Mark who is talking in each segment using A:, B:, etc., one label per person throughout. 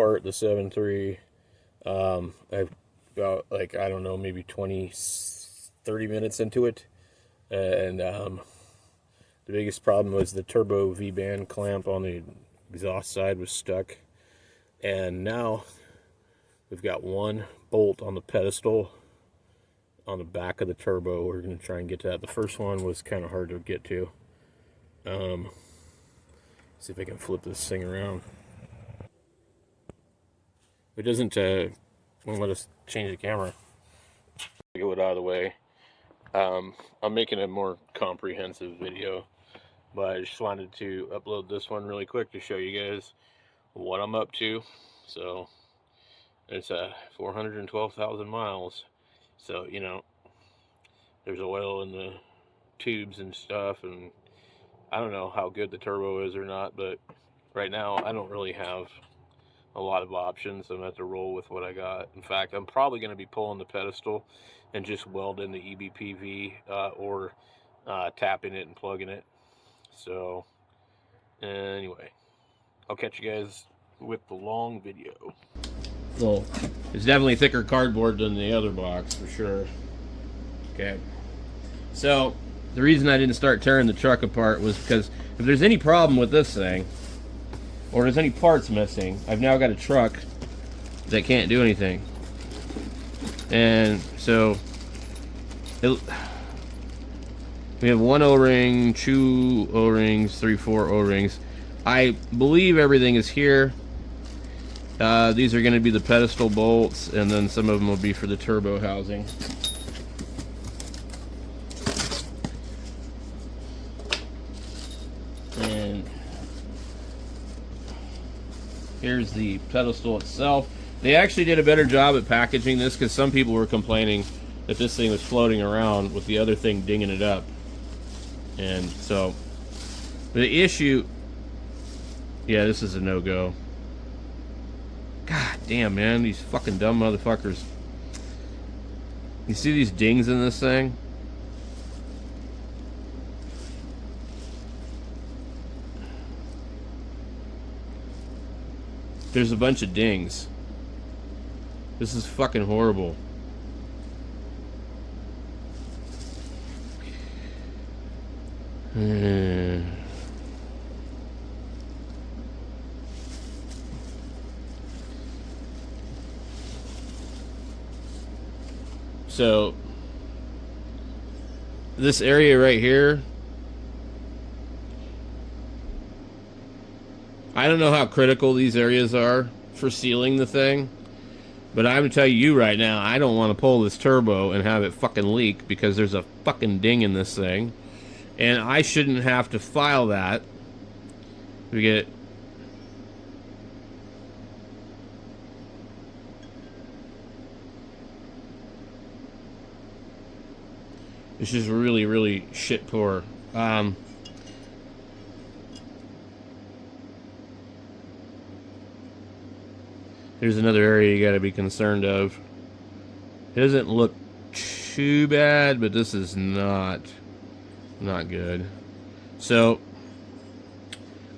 A: apart the 7.3. I've got, like, I don't know, maybe 20-30 minutes into it. And the biggest problem was the turbo V-band clamp on the exhaust side was stuck. And now we've got one bolt on the pedestal on the back of the turbo. We're going to try and get to that. The first one was kind of hard to get to. See if I can flip this thing around. It doesn't won't let us change the camera. Get it out of the way. I'm making a more comprehensive video, but I just wanted to upload this one really quick to show you guys what I'm up to. So it's 412,000 miles. So, you know, there's oil in the tubes and stuff, and I don't know how good the turbo is or not, but right now I don't really have a lot of options. I'm going to have to roll with what I got. In fact, I'm probably going to be pulling the pedestal and just welding the EBPV or tapping it and plugging it. So anyway, I'll catch you guys with the long video. Well, it's definitely thicker cardboard than the other box for sure. Okay, so the reason I didn't start tearing the truck apart was because if there's any problem with this thing, or there's any parts missing, I've now got a truck that can't do anything. And so we have one O-ring, 2 O-rings, 3, 4 O-rings. I believe everything is here. These are going to be the pedestal bolts, and then some of them will be for the turbo housing. And here's the pedestal itself. They actually did a better job at packaging this, because some people were complaining that this thing was floating around with the other thing dinging it up. And so the issue, yeah, this is a no-go. God damn, man, these fucking dumb motherfuckers. You see these dings in this thing? There's a bunch of dings. This is fucking horrible. So this area right here, I don't know how critical these areas are for sealing the thing, but I'm gonna tell you right now, I don't want to pull this turbo and have it fucking leak, because there's a fucking ding in this thing, and I shouldn't have to file that. We get it's just really, really shit poor. Here's another area you got to be concerned of. It doesn't look too bad, but this is not good. So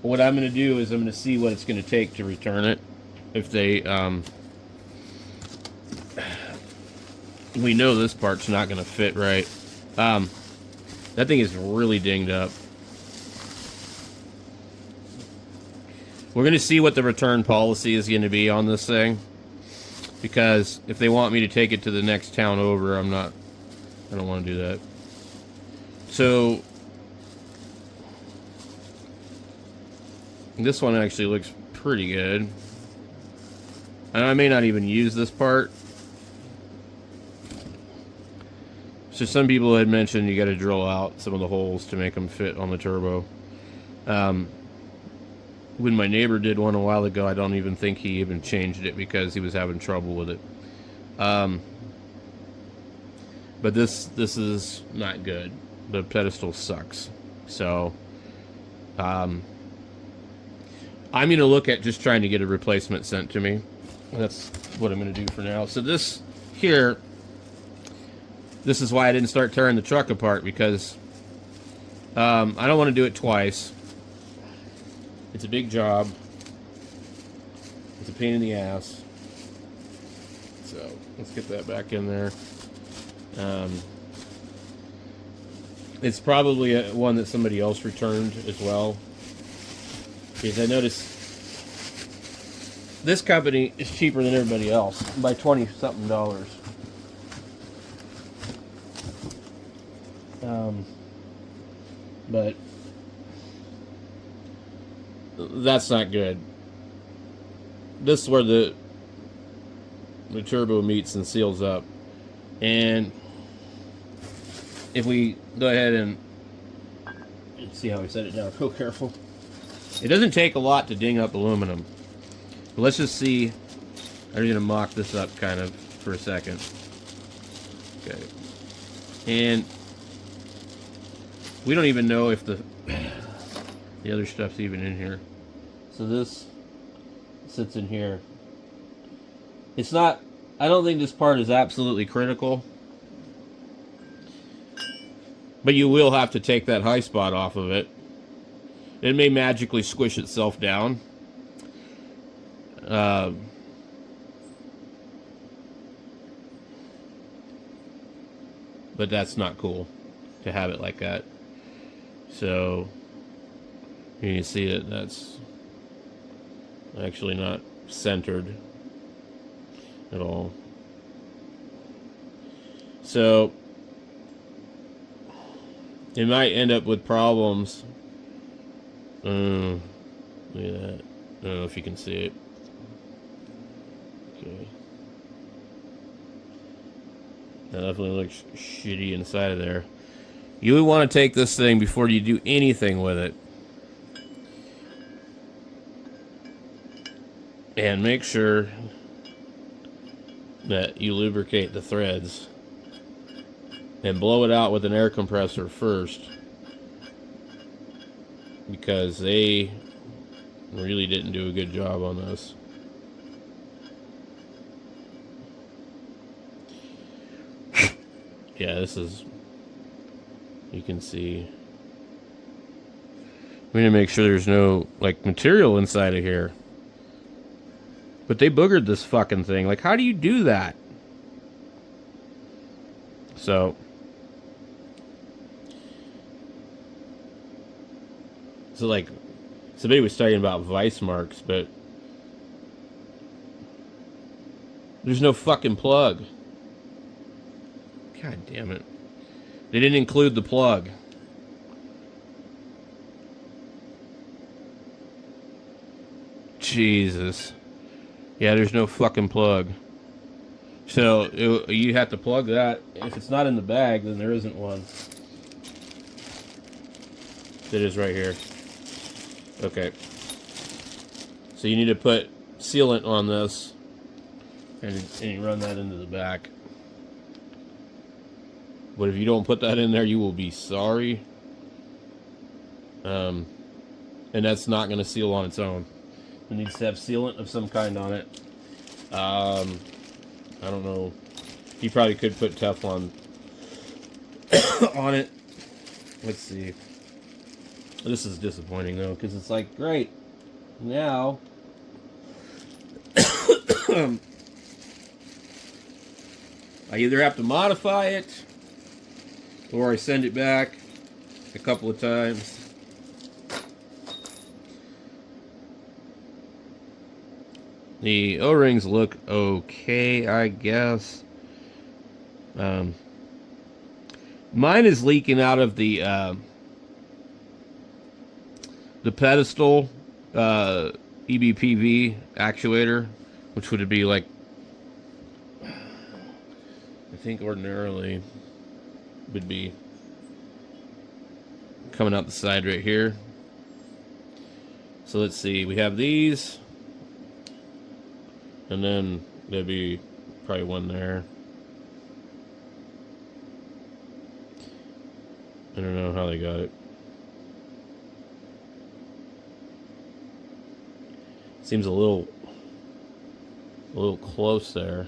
A: what I'm going to do is I'm going to see what it's going to take to return it. If they, we know this part's not going to fit right. That thing is really dinged up. We're going to see what the return policy is going to be on this thing, because if they want me to take it to the next town over, I don't want to do that. So this one actually looks pretty good. And I may not even use this part. So some people had mentioned you got to drill out some of the holes to make them fit on the turbo. When my neighbor did one a while ago, I don't even think he even changed it because he was having trouble with it. But this is not good. The pedestal sucks. So I'm going to look at just trying to get a replacement sent to me. That's what I'm going to do for now. So this here, this is why I didn't start tearing the truck apart, because I don't want to do it twice. It's a big job. It's a pain in the ass. So let's get that back in there. It's probably one that somebody else returned as well. Because I noticed this company is cheaper than everybody else by $20-something. But that's not good. This is where the turbo meets and seals up. And if we go ahead and see how we set it down, real careful. It doesn't take a lot to ding up aluminum. But let's just see. I'm going to mock this up kind of for a second. Okay. And we don't even know if the other stuff's even in here. So this sits in here. It's not, I don't think this part is absolutely critical. But you will have to take that high spot off of it. It may magically squish itself down. But that's not cool to have it like that. So you can see that that's actually not centered at all. So it might end up with problems. Look at that. I don't know if you can see it. Okay. That definitely looks shitty inside of there. You would want to take this thing before you do anything with it. And make sure that you lubricate the threads. And blow it out with an air compressor first. Because they really didn't do a good job on this. Yeah, this is, you can see. We need to make sure there's no, like, material inside of here. But they boogered this fucking thing. Like, how do you do that? So like, somebody was talking about vice marks, but there's no fucking plug. God damn it. They didn't include the plug. Jesus. Yeah, there's no fucking plug. So, you have to plug that. If it's not in the bag, then there isn't one. It is right here. Okay. So you need to put sealant on this. And you run that into the back. But if you don't put that in there, you will be sorry. And that's not going to seal on its own. It needs to have sealant of some kind on it. I don't know. You probably could put Teflon on it. Let's see. This is disappointing though, because it's like, great. Now I either have to modify it or I send it back a couple of times. The O-rings look okay, I guess. Mine is leaking out of the pedestal EBPV actuator, which would be like, I think ordinarily would be coming out the side right here. So let's see, we have these, and then there'd be probably one there. I don't know how they got it. Seems a little close there.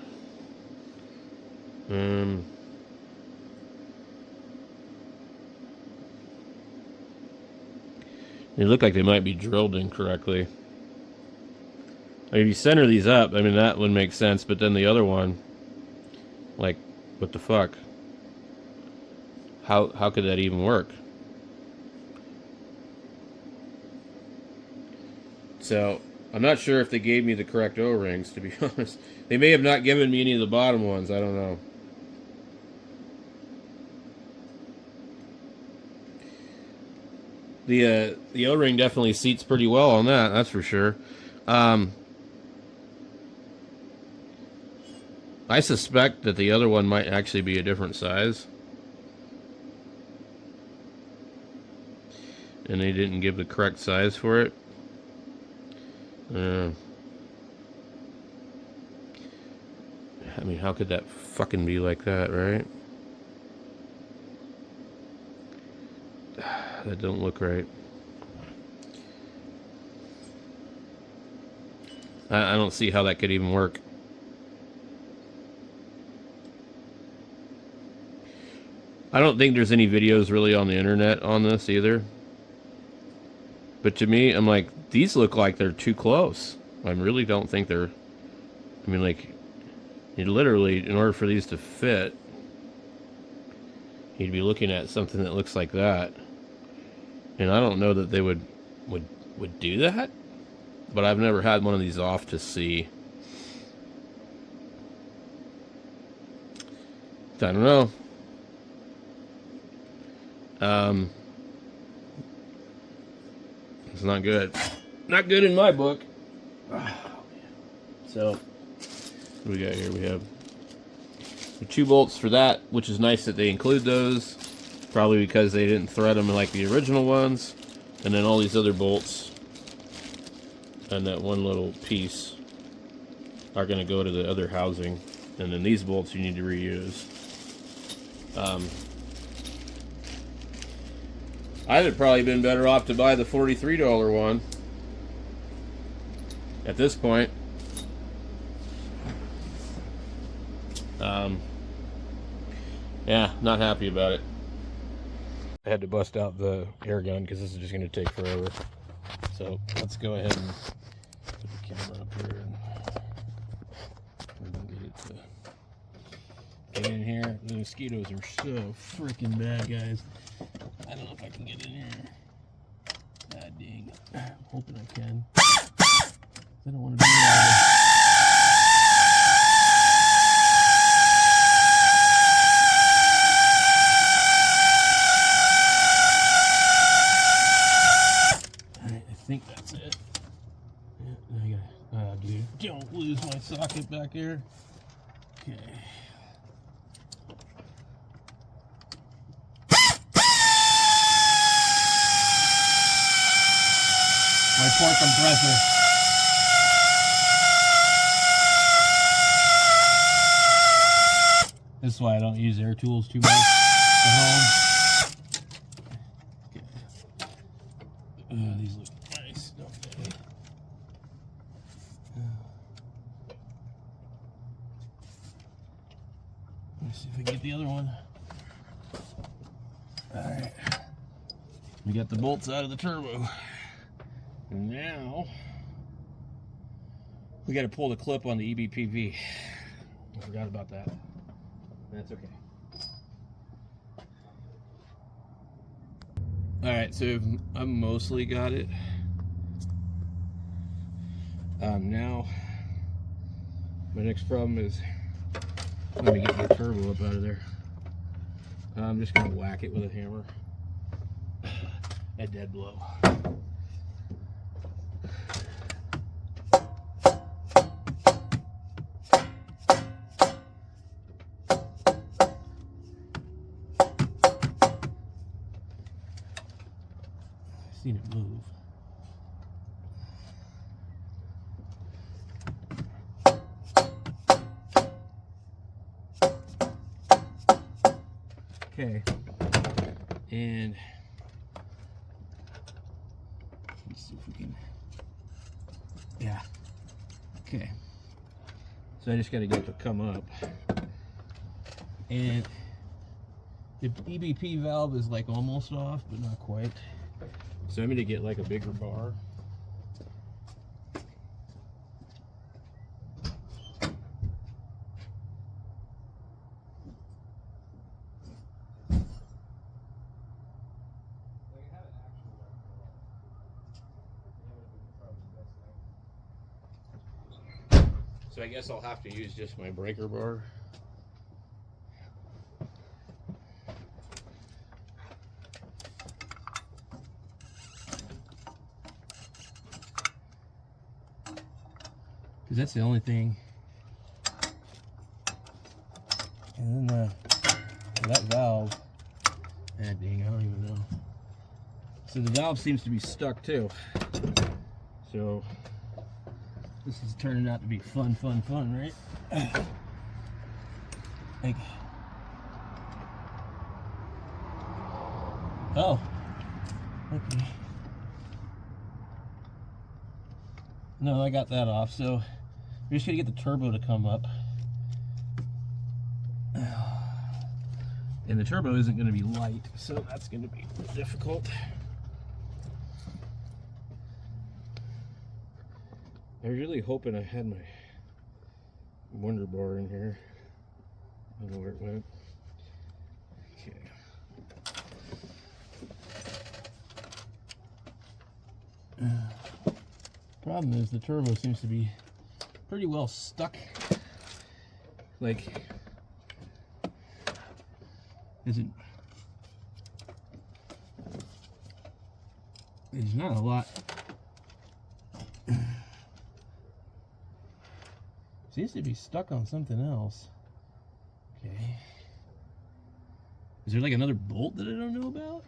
A: They look like they might be drilled incorrectly. Like if you center these up, I mean, that would make sense, but then the other one, like, what the fuck? How could that even work? So, I'm not sure if they gave me the correct O-rings, to be honest. They may have not given me any of the bottom ones, I don't know. The O-ring definitely seats pretty well on that, that's for sure. I suspect that the other one might actually be a different size. And they didn't give the correct size for it. I mean, how could that fucking be like that, right? That don't look right. I don't see how that could even work. I don't think there's any videos really on the internet on this either. But to me, I'm like, these look like they're too close. I really don't think they're... I mean, like, you literally, in order for these to fit, you'd be looking at something that looks like that. And I don't know that they would do that. But I've never had one of these off to see. I don't know. It's not good. Not good in my book. So, what do we got here? We have the 2 bolts for that, which is nice that they include those. Probably because they didn't thread them like the original ones. And then all these other bolts and that one little piece are going to go to the other housing. And then these bolts you need to reuse. I'd have probably been better off to buy the $43 one at this point. Yeah, not happy about it. I had to bust out the air gun because this is just going to take forever. So let's go ahead and put the camera up here and get it to get in here. The mosquitoes are so freaking bad, guys. I don't know if I can get in here. God dang. I'm hoping I can. I don't want to be loud. Alright, I think that's it. Yeah, I gotta, dude, don't lose my socket back here. Okay. My torque compressor. This is why I don't use air tools too much at home. Okay. These look nice, don't they? Let's see if I can get the other one. Alright. We got the bolts out of the turbo. Now, we got to pull the clip on the EBPV. I forgot about that. That's okay. Alright, so I've mostly got it. Now, my next problem is let me get the turbo up out of there. I'm just going to whack it with a hammer. A dead blow. Seen it move. Okay, and let's see if we can. Yeah. Okay. So I just got to get it to come up, and the EBP valve is like almost off, but not quite. So I'm going to get like a bigger bar. So I guess I'll have to use just my breaker bar. Because that's the only thing. And then that valve, dang, I don't even know. So the valve seems to be stuck too. So this is turning out to be fun, right? Like, oh, okay. No, I got that off. So we're just gonna get the turbo to come up. And the turbo isn't going to be light, so that's going to be difficult. I was really hoping I had my wonder bar in here. I don't know where it went. Okay. Problem is the turbo seems to be pretty well stuck. Like, isn't, there's not a lot. Seems to be stuck on something else. Okay. Is there like another bolt that I don't know about?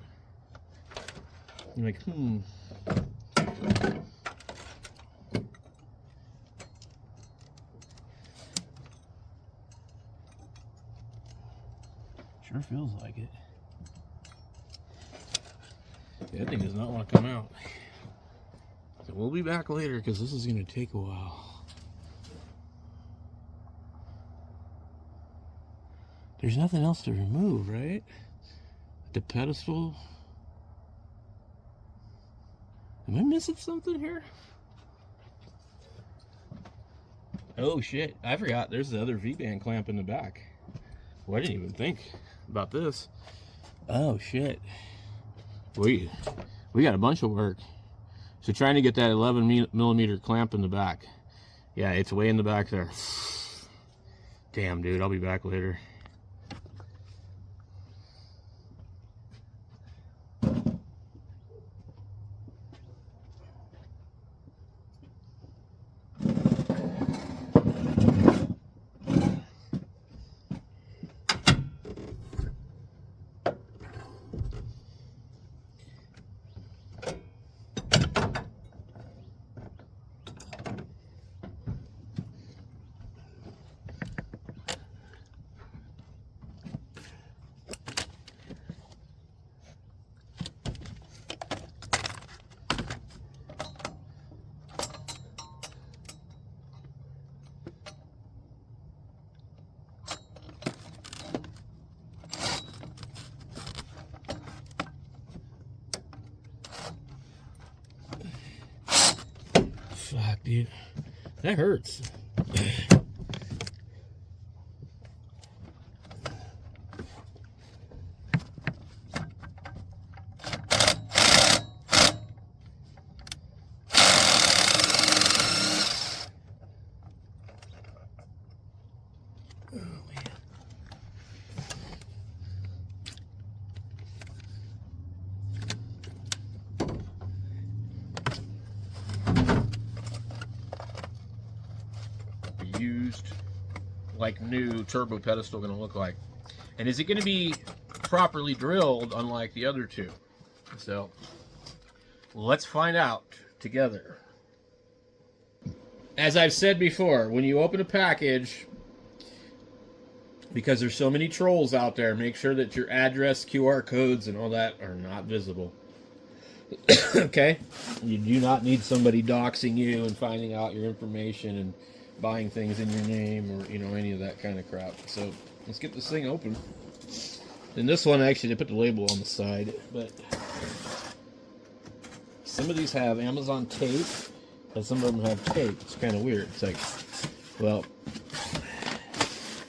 A: I'm like, Sure feels like it. Yeah, that thing does not want to come out. So we'll be back later because this is going to take a while. There's nothing else to remove, right? The pedestal. Am I missing something here? Oh shit, I forgot. There's the other V-band clamp in the back. Well, I didn't even think about this. Oh shit. We got a bunch of work. So trying to get that 11mm clamp in the back. Yeah, it's way in the back there. Damn, dude, I'll be back later. Fuck, dude. That hurts. Used like new turbo pedestal going to look like, and is it going to be properly drilled unlike the other two? So let's find out together. As I've said before, when you open a package, because there's so many trolls out there, make sure that your address, QR codes, and all that are not visible. Okay? You do not need somebody doxing you and finding out your information and buying things in your name, or you know, any of that kind of crap. So let's get this thing open. And this one, actually, they put the label on the side, but some of these have Amazon tape, and some of them have tape. It's kind of weird. It's like, well,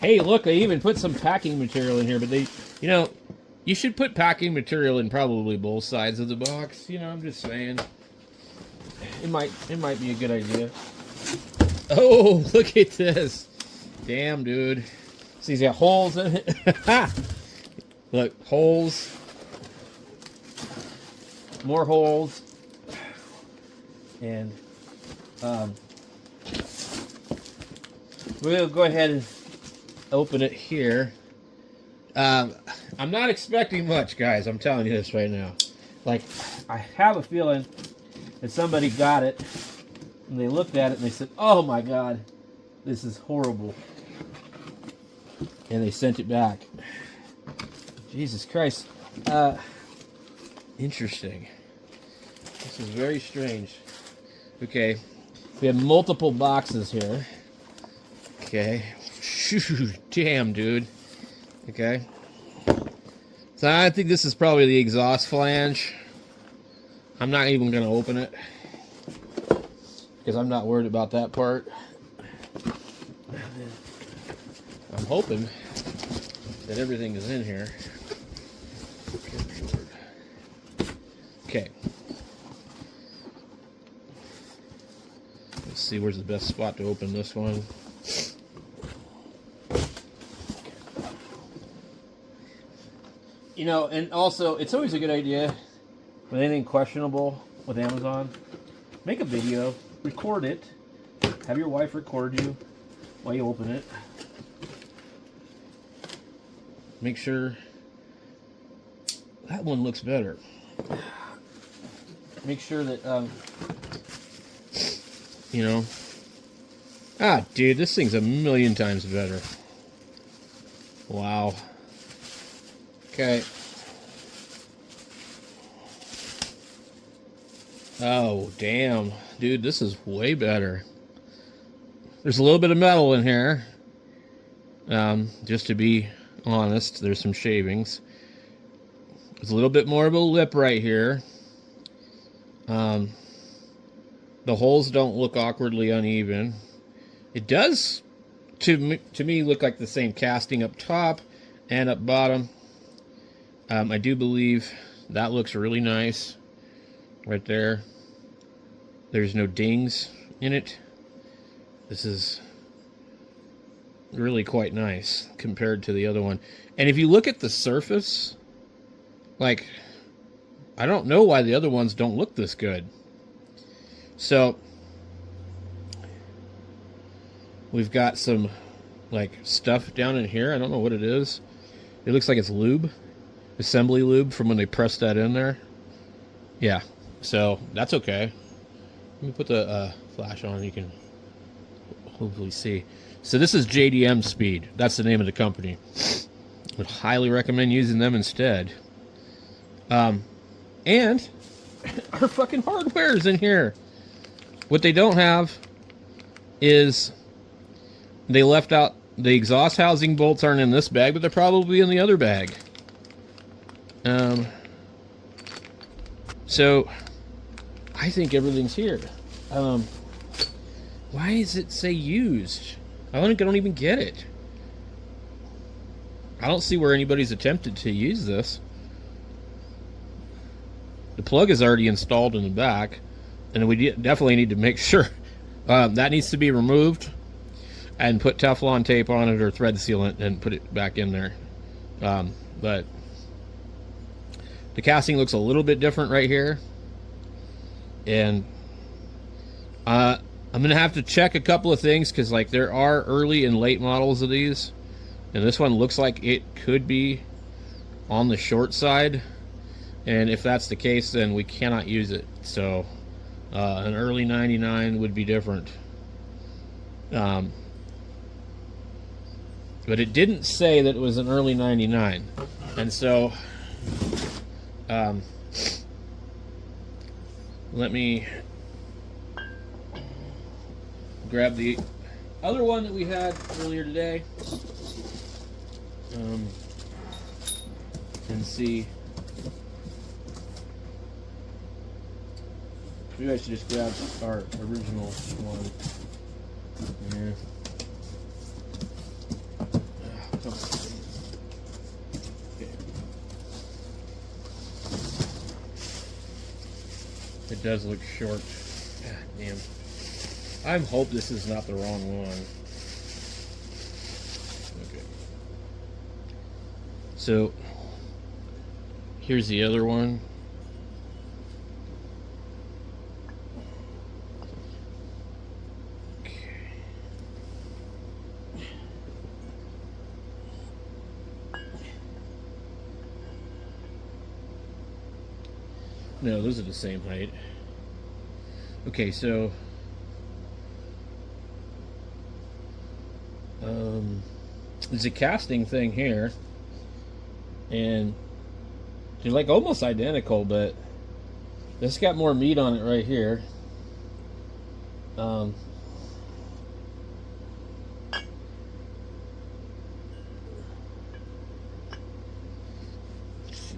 A: hey, look, they even put some packing material in here, but they, you know, you should put packing material in probably both sides of the box. You know, I'm just saying, it might be a good idea. Oh, look at this. Damn, dude. See, he's got holes in it. Look, holes. More holes. And we'll go ahead and open it here. I'm not expecting much, guys. I'm telling you this right now. Like, I have a feeling that somebody got it and they looked at it and they said, "Oh my God, this is horrible," and they sent it back. Jesus Christ. Interesting. This is very strange. Okay, we have multiple boxes here. Okay. Shoot, damn, dude. Okay. So I think this is probably the exhaust flange. I'm not even going to open it because I'm not worried about that part. I'm hoping that everything is in here. Okay. Let's see where's the best spot to open this one. You know, and also, it's always a good idea with anything questionable with Amazon, make a video, record it, have your wife record you while you open it. Make sure that one looks better. Make sure that, you know, dude, this thing's a million times better. Wow. Okay. Oh, damn. Dude, this is way better. There's a little bit of metal in here. Just to be honest, there's some shavings. There's a little bit more of a lip right here. The holes don't look awkwardly uneven. It does, to me, look like the same casting up top and up bottom. I do believe that looks really nice right there. There's no dings in it. This is really quite nice compared to the other one. And if you look at the surface, like, I don't know why the other ones don't look this good. So we've got some like stuff down in here. I don't know what it is. It looks like it's lube. Assembly lube from when they pressed that in there. Yeah, so that's okay. Let me put the flash on. You can hopefully see. So this is JDM Speed. That's the name of the company. Would highly recommend using them instead. And our fucking hardware is in here. What they don't have is they left out the exhaust housing bolts aren't in this bag, but they're probably in the other bag. So I think everything's here. Why does it say used? I don't even get it. I don't see where anybody's attempted to use this. The plug is already installed in the back, and we definitely need to make sure that needs to be removed and put Teflon tape on it or thread sealant and put it back in there. But the casting looks a little bit different right here. And I'm going to have to check a couple of things because, like, there are early and late models of these. And this one looks like it could be on the short side. And if that's the case, then we cannot use it. So an early 99 would be different. But it didn't say that it was an early 99. And so let me grab the other one that we had earlier today and see. Maybe I should just grab our original one. Yeah. Come on. Okay. It does look short. God damn. I hope this is not the wrong one. Okay. So here's the other one. No, those are the same height. Okay, so there's a casting thing here, and they're like almost identical, but this got more meat on it right here. Let's see.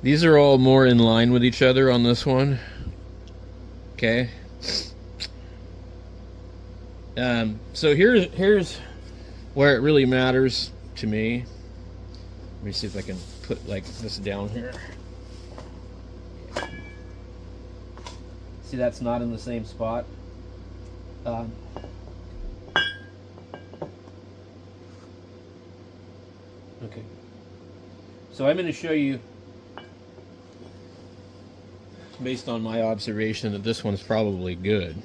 A: These are all more in line with each other on this one. Okay. So here's where it really matters to me. Let me see if I can put like this down here. See, that's not in the same spot. Okay. So I'm going to show you, based on my observation, that this one's probably good.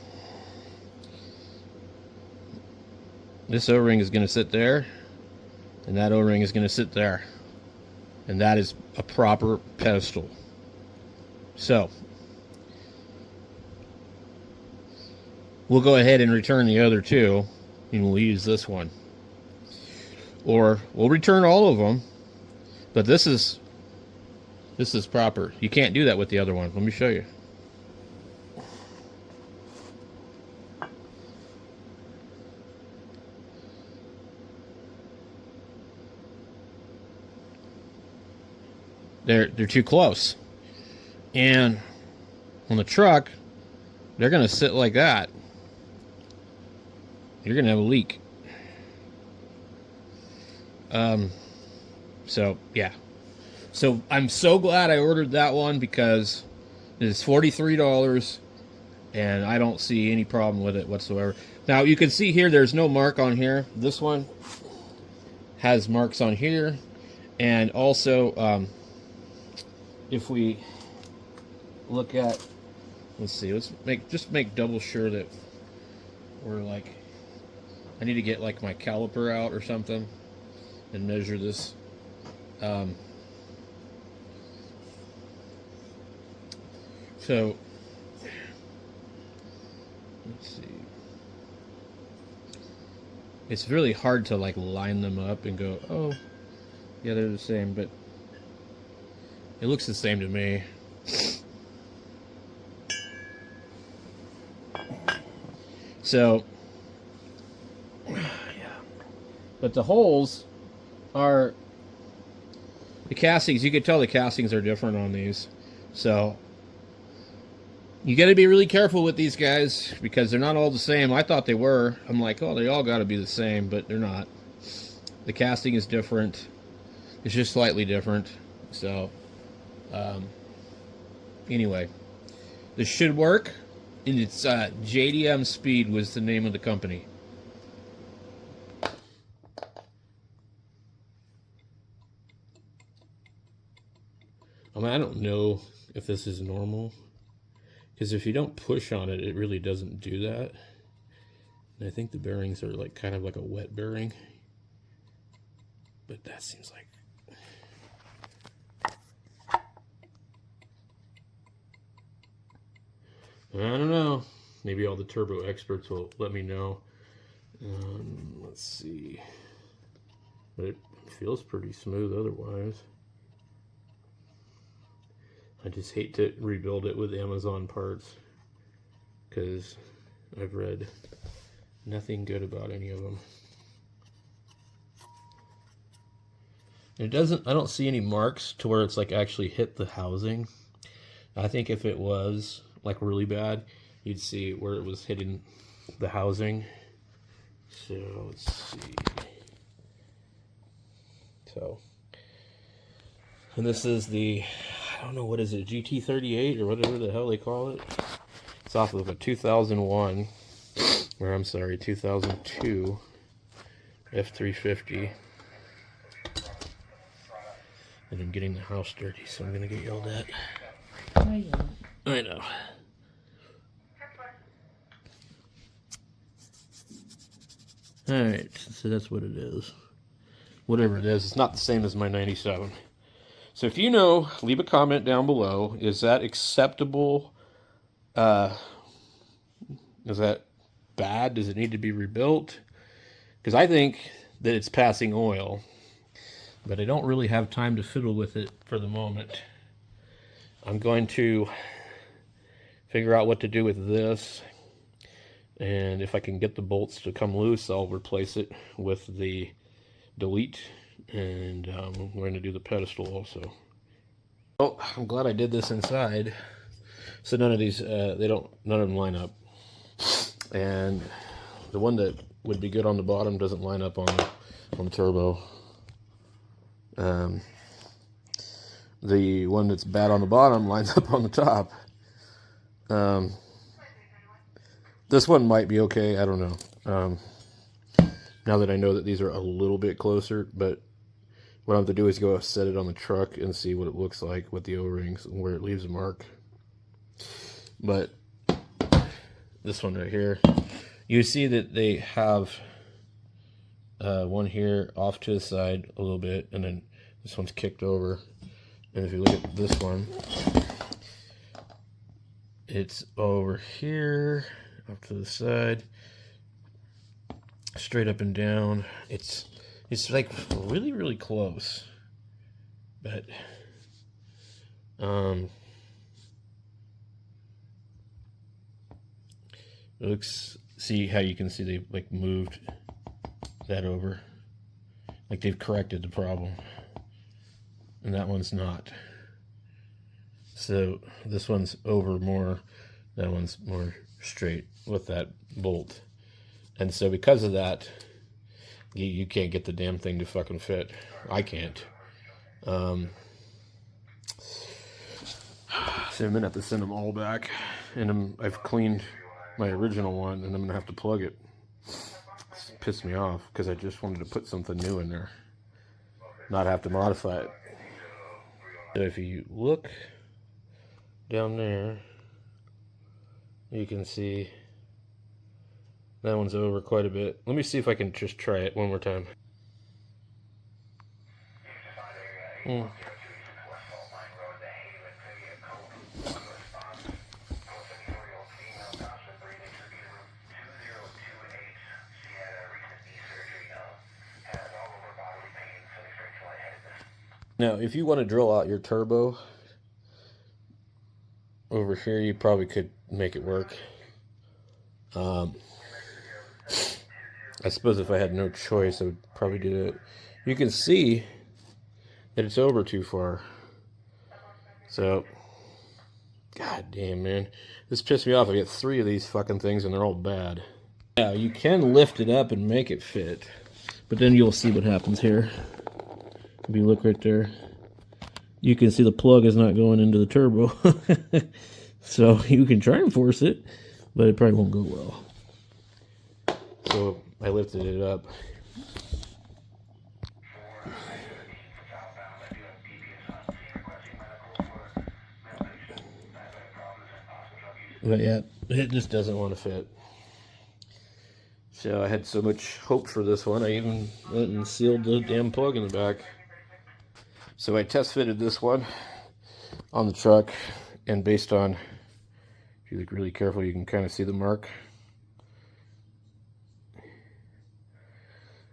A: This O-ring is going to sit there, and that O-ring is going to sit there. And that is a proper pedestal. So we'll go ahead and return the other two, and we'll use this one. Or we'll return all of them, but this is proper. You can't do that with the other one. Let me show you. They're too close. And on the truck, they're going to sit like that. You're going to have a leak. So yeah. So I'm so glad I ordered that one, because it's $43 and I don't see any problem with it whatsoever. Now you can see here there's no mark on here. This one has marks on here, and also if we look at, let's see, let's make double sure that we're like, I need to get like my caliper out or something and measure this. So let's see. It's really hard to like line them up and go, oh, yeah, they're the same, but it looks the same to me. So, yeah. But the holes are, the castings, you could tell the castings are different on these. So, you got to be really careful with these guys, because they're not all the same. I thought they were. I'm like, oh, they all got to be the same, but they're not. The casting is different. It's just slightly different. So, anyway, this should work. And it's JDM Speed was the name of the company. I mean, I don't know if this is normal, because if you don't push on it, it really doesn't do that. And I think the bearings are like kind of like a wet bearing, but that seems like, I don't know. Maybe all the turbo experts will let me know. Let's see. But it feels pretty smooth otherwise. I just hate to rebuild it with Amazon parts, because I've read nothing good about any of them. It doesn't, I don't see any marks to where it's like actually hit the housing. I think if it was like really bad, you'd see where it was hitting the housing. So let's see. So And this is the, I don't know, what is it, GT38 or whatever the hell they call it. It's off of a 2001, or I'm sorry, 2002 F350. And I'm getting the house dirty, so I'm going to get yelled at. I know. Alright, so that's what it is. Whatever it is, it's not the same as my 97. So if you know, leave a comment down below. Is that acceptable? Is that bad? Does it need to be rebuilt? Because I think that it's passing oil, but I don't really have time to fiddle with it for the moment. I'm going to figure out what to do with this, and if I can get the bolts to come loose, I'll replace it with the delete, and we're going to do the pedestal also. Oh, I'm glad I did this inside, so none of these none of them line up, and the one that would be good on the bottom doesn't line up on the turbo. The one that's bad on the bottom lines up on the top. This one might be okay, I don't know. Now that I know that these are a little bit closer, but what I have to do is go set it on the truck and see what it looks like with the O-rings and where it leaves a mark. But this one right here, you see that they have one here off to the side a little bit, and then this one's kicked over. And if you look at this one, it's over here, off to the side, straight up and down. It's like really, really close, but it looks, see how you can see they like moved that over, like they've corrected the problem, and that one's not. So this one's over more, that one's more straight with that bolt. And so because of that, you can't get the damn thing to fucking fit. I can't. So I'm gonna have to send them all back, and I've cleaned my original one, and I'm gonna have to plug it. It's pissed me off because I just wanted to put something new in there, not have to modify it. So if you look down there, you can see that one's over quite a bit. Let me see if I can just try it one more time. Now, if you want to drill out your turbo over here, you probably could make it work. I suppose if I had no choice, I would probably do it. You can see that it's over too far. So, god damn, man. This pissed me off. I got 3 of these fucking things and they're all bad. Now, you can lift it up and make it fit, but then you'll see what happens here. If you look right there, you can see the plug is not going into the turbo. So you can try and force it, but it probably won't go well. So I lifted it up. But yeah, it just doesn't want to fit. So I had so much hope for this one, I even went and sealed the damn plug in the back. So I test fitted this one on the truck, and based on, if you look really careful, you can kind of see the mark.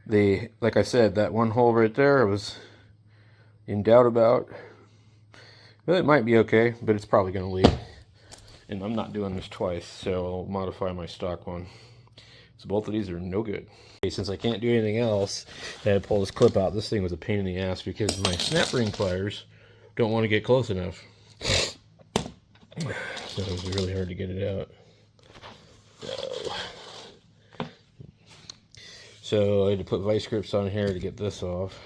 A: Like I said, that one hole right there I was in doubt about. Well, it might be okay, but it's probably going to leak. And I'm not doing this twice, so I'll modify my stock one. So both of these are no good. Since I can't do anything else, I had to pull this clip out. This thing was a pain in the ass because my snap ring pliers don't want to get close enough. So it was really hard to get it out. So I had to put vice grips on here to get this off.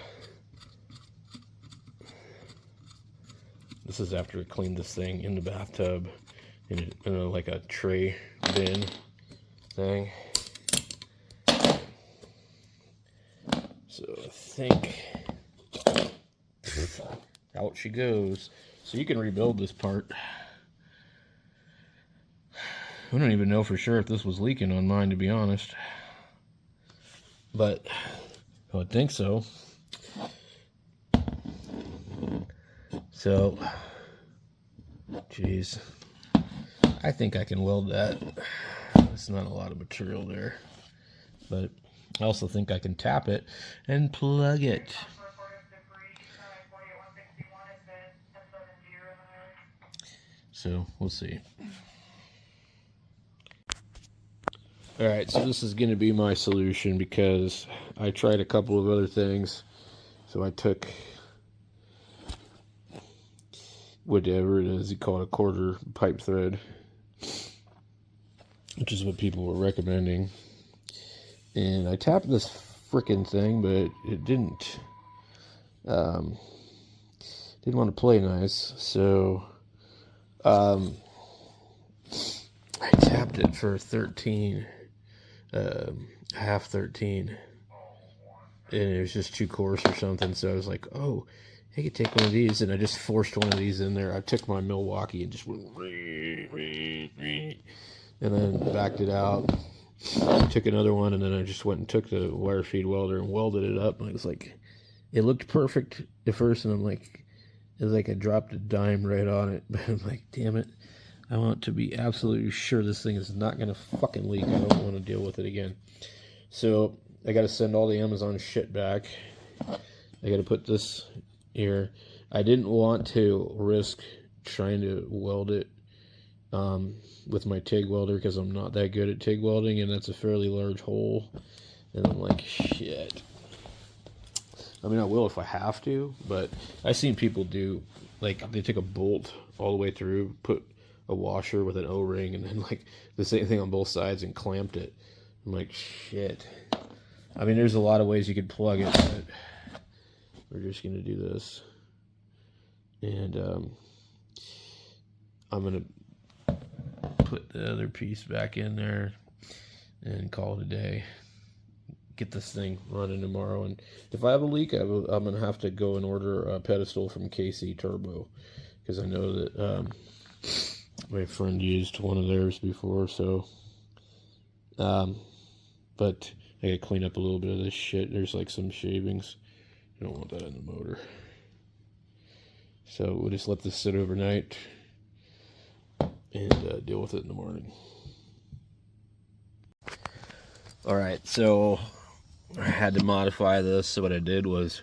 A: This is after I cleaned this thing in the bathtub in like a tray bin thing. So I think out she goes. So you can rebuild this part. I don't even know for sure if this was leaking on mine, to be honest. But I would think so. So, geez, I think I can weld that. There's not a lot of material there, but I also think I can tap it and plug it. So we'll see. All right, so this is going to be my solution because I tried a couple of other things. So I took whatever it is, you call it a quarter pipe thread, which is what people were recommending. And I tapped this frickin' thing, but it didn't want to play nice. So I tapped it for 13, half 13, and it was just too coarse or something. So I was like, oh, I could take one of these, and I just forced one of these in there. I took my Milwaukee and just went, and then backed it out. Took another one, and then I just went and took the wire feed welder and welded it up. And I was like, it looked perfect at first, and I'm like, it was like I dropped a dime right on it. But I'm like, damn it, I want to be absolutely sure this thing is not going to fucking leak. I don't want to deal with it again. So I got to send all the Amazon shit back. I got to put this here. I didn't want to risk trying to weld it with my TIG welder because I'm not that good at TIG welding, and that's a fairly large hole. And I'm like, shit. I mean, I will if I have to, but I've seen people do, like, they take a bolt all the way through, put a washer with an O-ring, and then, like, the same thing on both sides and clamped it. I'm like, shit. I mean, there's a lot of ways you could plug it, but we're just going to do this. And I'm going to put the other piece back in there and call it a day. Get this thing running tomorrow, and if I have a leak, I'm gonna have to go and order a pedestal from KC Turbo, because I know that my friend used one of theirs before. So but I gotta clean up a little bit of this shit. There's like some shavings. I don't want that in the motor, so we'll just let this sit overnight and deal with it in the morning. Alright, so I had to modify this. So what I did was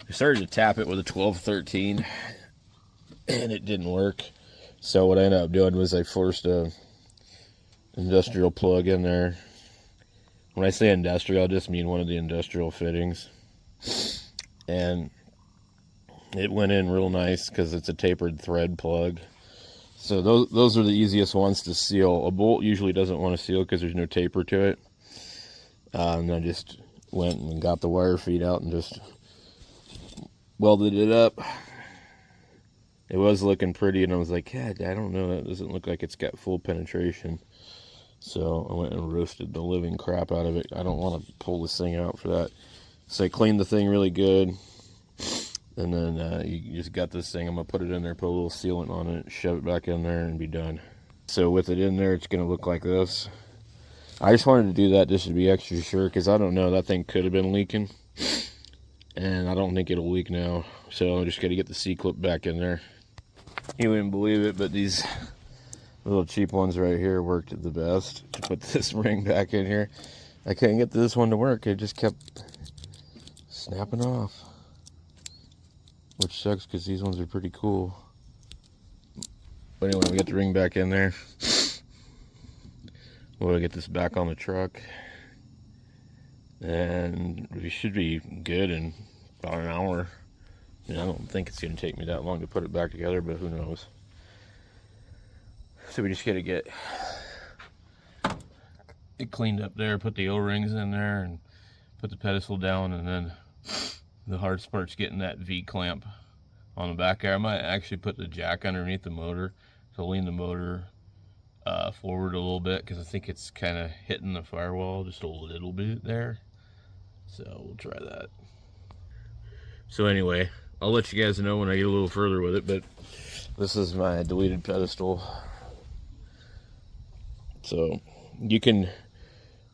A: I started to tap it with a 12-13, and it didn't work. So what I ended up doing was I forced a industrial plug in there. When I say industrial, I just mean one of the industrial fittings. And it went in real nice because it's a tapered thread plug. So those are the easiest ones to seal. A bolt usually doesn't want to seal because there's no taper to it. And I just went and got the wire feed out and just welded it up. It was looking pretty, and I was like, yeah, I don't know, that doesn't look like it's got full penetration. So I went and roasted the living crap out of it. I don't want to pull this thing out for that. So I cleaned the thing really good. And then you just got this thing. I'm going to put it in there, put a little sealant on it, shove it back in there, and be done. So with it in there, it's going to look like this. I just wanted to do that just to be extra sure, because I don't know, that thing could have been leaking. And I don't think it'll leak now. So I'm just going to get the C-clip back in there. You wouldn't believe it, but these little cheap ones right here worked the best to put this ring back in here. I couldn't get this one to work. It just kept snapping off. Which sucks because these ones are pretty cool. But anyway, we got the ring back in there. We'll get this back on the truck. And we should be good in about an hour. I don't think it's going to take me that long to put it back together, but who knows. So we just got to get it cleaned up there, put the O-rings in there, and put the pedestal down, and then the hardest part's getting that V-clamp on the back here. I might actually put the jack underneath the motor to lean the motor forward a little bit, because I think it's kind of hitting the firewall just a little bit there. So we'll try that. So anyway, I'll let you guys know when I get a little further with it, but this is my deleted pedestal. So you can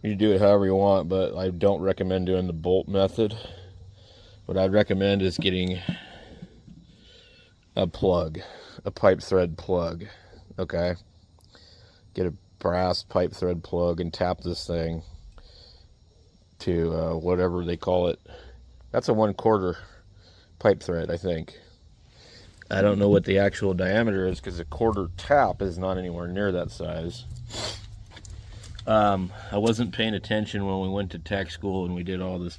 A: do it however you want, but I don't recommend doing the bolt method. What I'd recommend is getting a plug, a pipe thread plug, okay? Get a brass pipe thread plug and tap this thing to whatever they call it. That's a 1/4 pipe thread, I think. I don't know what the actual diameter is, because a 1/4 tap is not anywhere near that size. I wasn't paying attention when we went to tech school and we did all this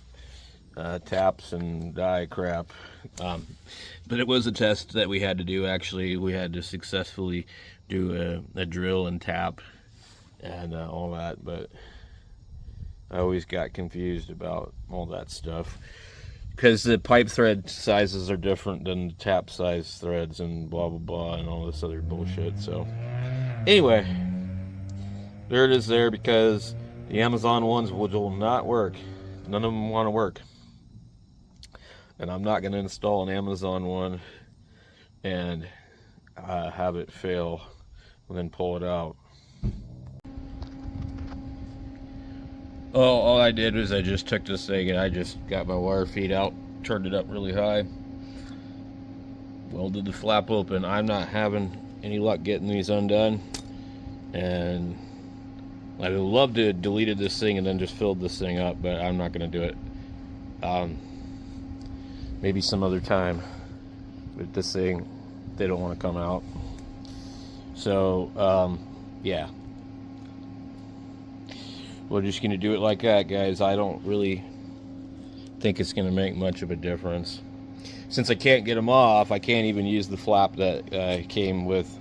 A: taps and die crap, but it was a test that we had to do. Actually, we had to successfully do a drill and tap and all that, but I always got confused about all that stuff, because the pipe thread sizes are different than the tap size threads and blah blah blah and all this other bullshit. So anyway, there it is there, because the Amazon ones will not work. None of them want to work. And I'm not going to install an Amazon one and have it fail and then pull it out. Oh, all I did was I just took this thing and I just got my wire feed out, turned it up really high, welded the flap open. I'm not having any luck getting these undone, and I would love to have deleted this thing and then just filled this thing up, but I'm not going to do it. Maybe some other time. But this thing, they don't want to come out. So, yeah. We're just going to do it like that, guys. I don't really think it's going to make much of a difference. Since I can't get them off, I can't even use the flap that came with,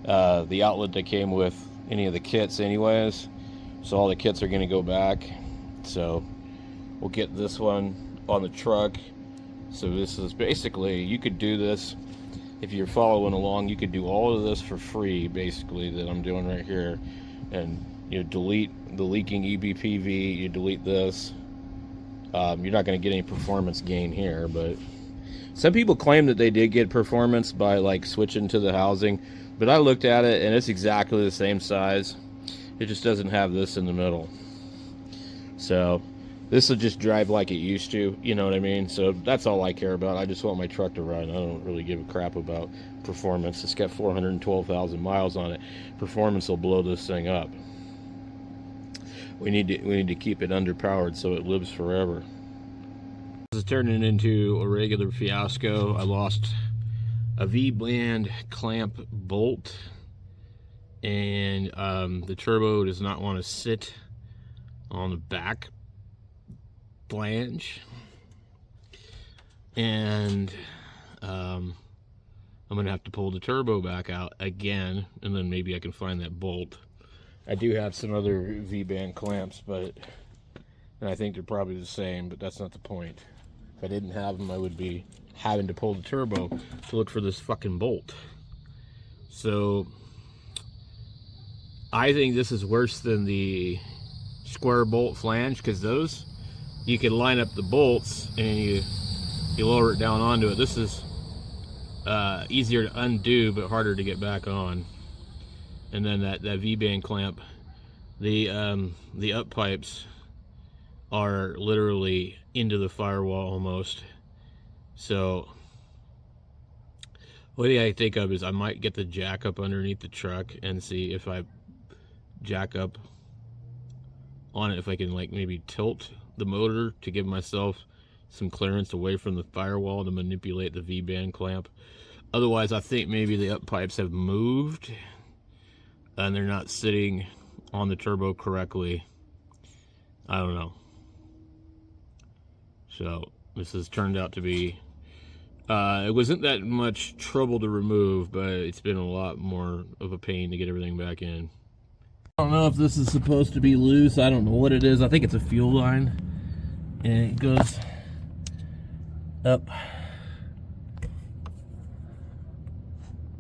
A: the outlet that came with any of the kits anyways. So all the kits are going to go back. So we'll get this one on the truck. So this is basically, you could do this if you're following along. You could do all of this for free, basically, that I'm doing right here. And you delete the leaking EBPV, you delete this. You're not going to get any performance gain here, but some people claim that they did get performance by like switching to the housing, but I looked at it and it's exactly the same size. It just doesn't have this in the middle. So this will just drive like it used to, you know what I mean? So that's all I care about. I just want my truck to run. I don't really give a crap about performance. It's got 412,000 miles on it. Performance will blow this thing up. We need to keep it underpowered so it lives forever. This is turning into a regular fiasco. I lost a V-band clamp bolt, and the turbo does not want to sit on the back flange, and I'm gonna have to pull the turbo back out again, and then maybe I can find that bolt. I do have some other V-band clamps, but and I think they're probably the same, but that's not the point. If I didn't have them, I would be having to pull the turbo to look for this fucking bolt. So I think this is worse than the square bolt flange, because those, you can line up the bolts and you lower it down onto it. This is easier to undo but harder to get back on. And then that V-band clamp, the up pipes are literally into the firewall almost. So what I think of is I might get the jack up underneath the truck and see if I jack up on it, if I can like maybe tilt the motor to give myself some clearance away from the firewall to manipulate the V-band clamp. Otherwise, I think maybe the up pipes have moved and they're not sitting on the turbo correctly. I don't know. So this has turned out to be, it wasn't that much trouble to remove, but it's been a lot more of a pain to get everything back in. I don't know if this is supposed to be loose. I don't know what it is. I think it's a fuel line, and it goes up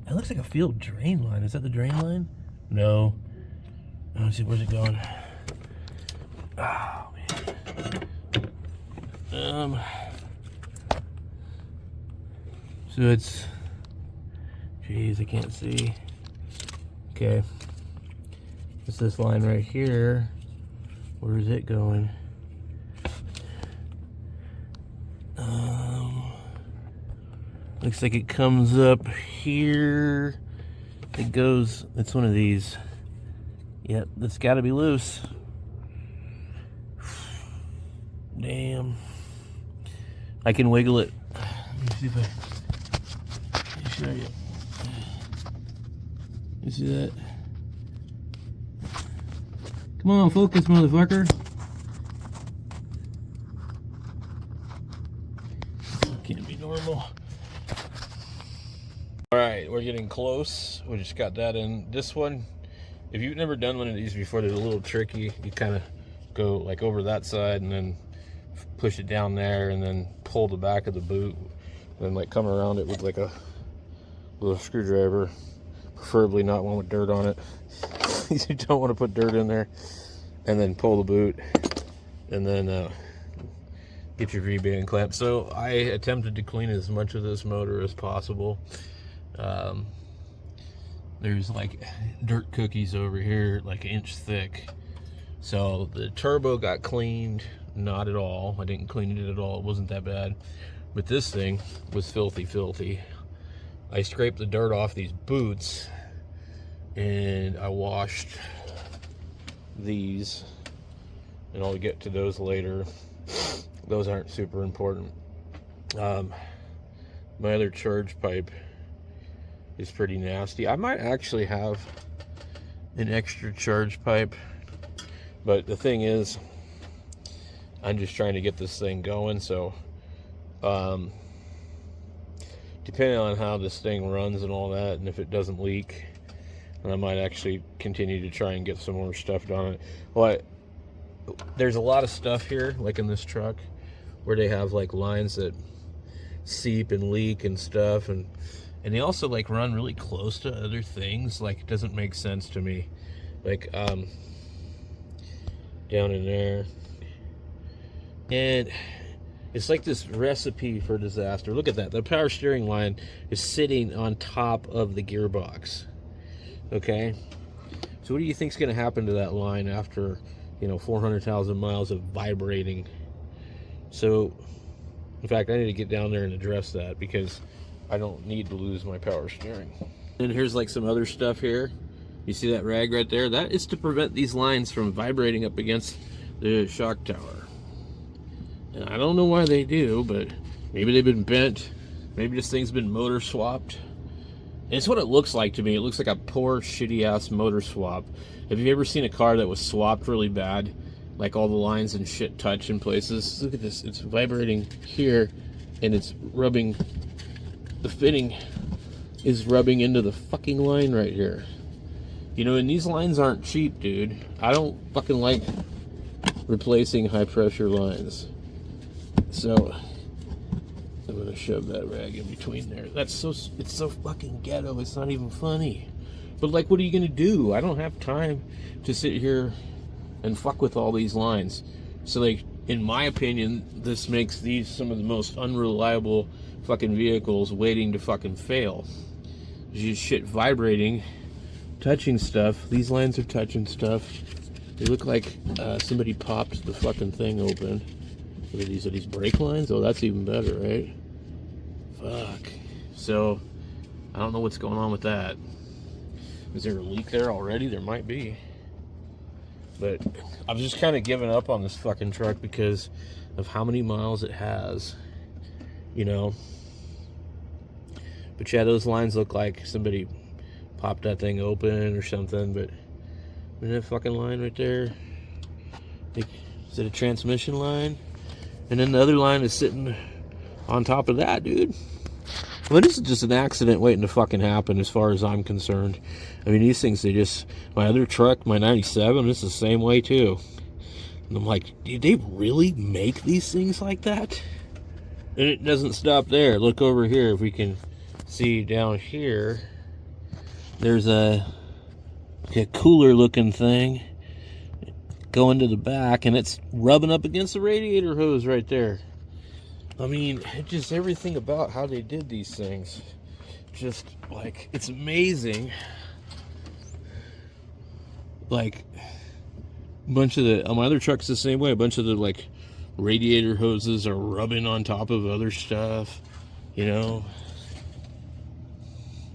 A: It looks like a field drain line. Is that the drain line? No. Let's see, where's it going? Oh, man. So it's, geez, I can't see. Okay. It's this line right here. Where is it going? Looks like it comes up here. It goes, it's one of these. Yep, that's gotta be loose. Damn. I can wiggle it. Let me see if let me show you. You see that? Come on, focus, motherfucker. Can't be normal. Alright, we're getting close. We just got that in. This one, if you've never done one of these before, they're a little tricky. You kind of go like over that side and then push it down there and then pull the back of the boot. And then like come around it with like a little screwdriver. Preferably not one with dirt on it. You don't want to put dirt in there. And then pull the boot. And then get your V-band clamp. So I attempted to clean as much of this motor as possible. There's like dirt cookies over here, like an inch thick. So the turbo got cleaned, not at all. I didn't clean it at all. It wasn't that bad. But this thing was filthy, filthy. I scraped the dirt off these boots and I washed these, and I'll get to those later. Those aren't super important. My other charge pipe is pretty nasty. I might actually have an extra charge pipe, but the thing is, I'm just trying to get this thing going. So depending on how this thing runs and all that, and if it doesn't leak, I might actually continue to try and get some more stuff done. Well, there's a lot of stuff here, like in this truck, where they have like lines that seep and leak and stuff, and they also like run really close to other things. Like, it doesn't make sense to me. Like down in there, and it's like this recipe for disaster. Look at that. The power steering line is sitting on top of the gearbox. Okay, so what do you think is going to happen to that line after, 400,000 miles of vibrating? So, in fact, I need to get down there and address that, because I don't need to lose my power steering. And here's like some other stuff here. You see that rag right there? That is to prevent these lines from vibrating up against the shock tower. And I don't know why they do, but maybe they've been bent. Maybe this thing's been motor swapped. And it's what it looks like to me. It looks like a poor, shitty-ass motor swap. Have you ever seen a car that was swapped really bad? Like all the lines and shit touch in places. Look at this. It's vibrating here, and it's rubbing. The fitting is rubbing into the fucking line right here. And these lines aren't cheap, dude. I don't fucking like replacing high-pressure lines. So I'm gonna shove that rag in between there. It's so fucking ghetto. It's not even funny. But like, what are you gonna do? I don't have time to sit here and fuck with all these lines. So like, in my opinion, this makes these some of the most unreliable fucking vehicles waiting to fucking fail. There's just shit vibrating, touching stuff. These lines are touching stuff. They look like somebody popped the fucking thing open. What are these? Are these brake lines? Oh, that's even better, right? Fuck. So, I don't know what's going on with that. Is there a leak there already? There might be. But I've just kind of given up on this fucking truck because of how many miles it has. But yeah, those lines look like somebody popped that thing open or something. But isn't that fucking line right there? Is it a transmission line? And then the other line is sitting on top of that, dude. Well, this is just an accident waiting to fucking happen as far as I'm concerned. I mean, these things, my other truck, my 97, it's the same way too. And I'm like, did they really make these things like that? And it doesn't stop there. Look over here, if we can see down here. there's a cooler looking thing going to the back, and it's rubbing up against the radiator hose right there. I mean, just everything about how they did these things, just like, it's amazing. Like, a bunch of the, my other truck's the same way. A bunch of the, like, radiator hoses are rubbing on top of other stuff, you know.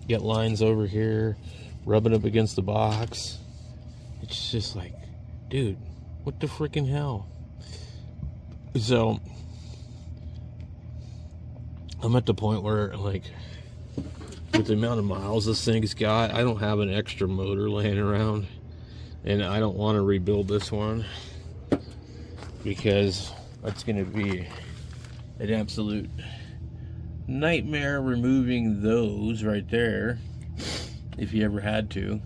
A: Get lines over here rubbing up against the box. It's just like, dude, what the freaking hell? So I'm at the point where, like, with the amount of miles this thing's got, I don't have an extra motor laying around, and I don't want to rebuild this one because it's going to be an absolute nightmare removing those right there, if you ever had to.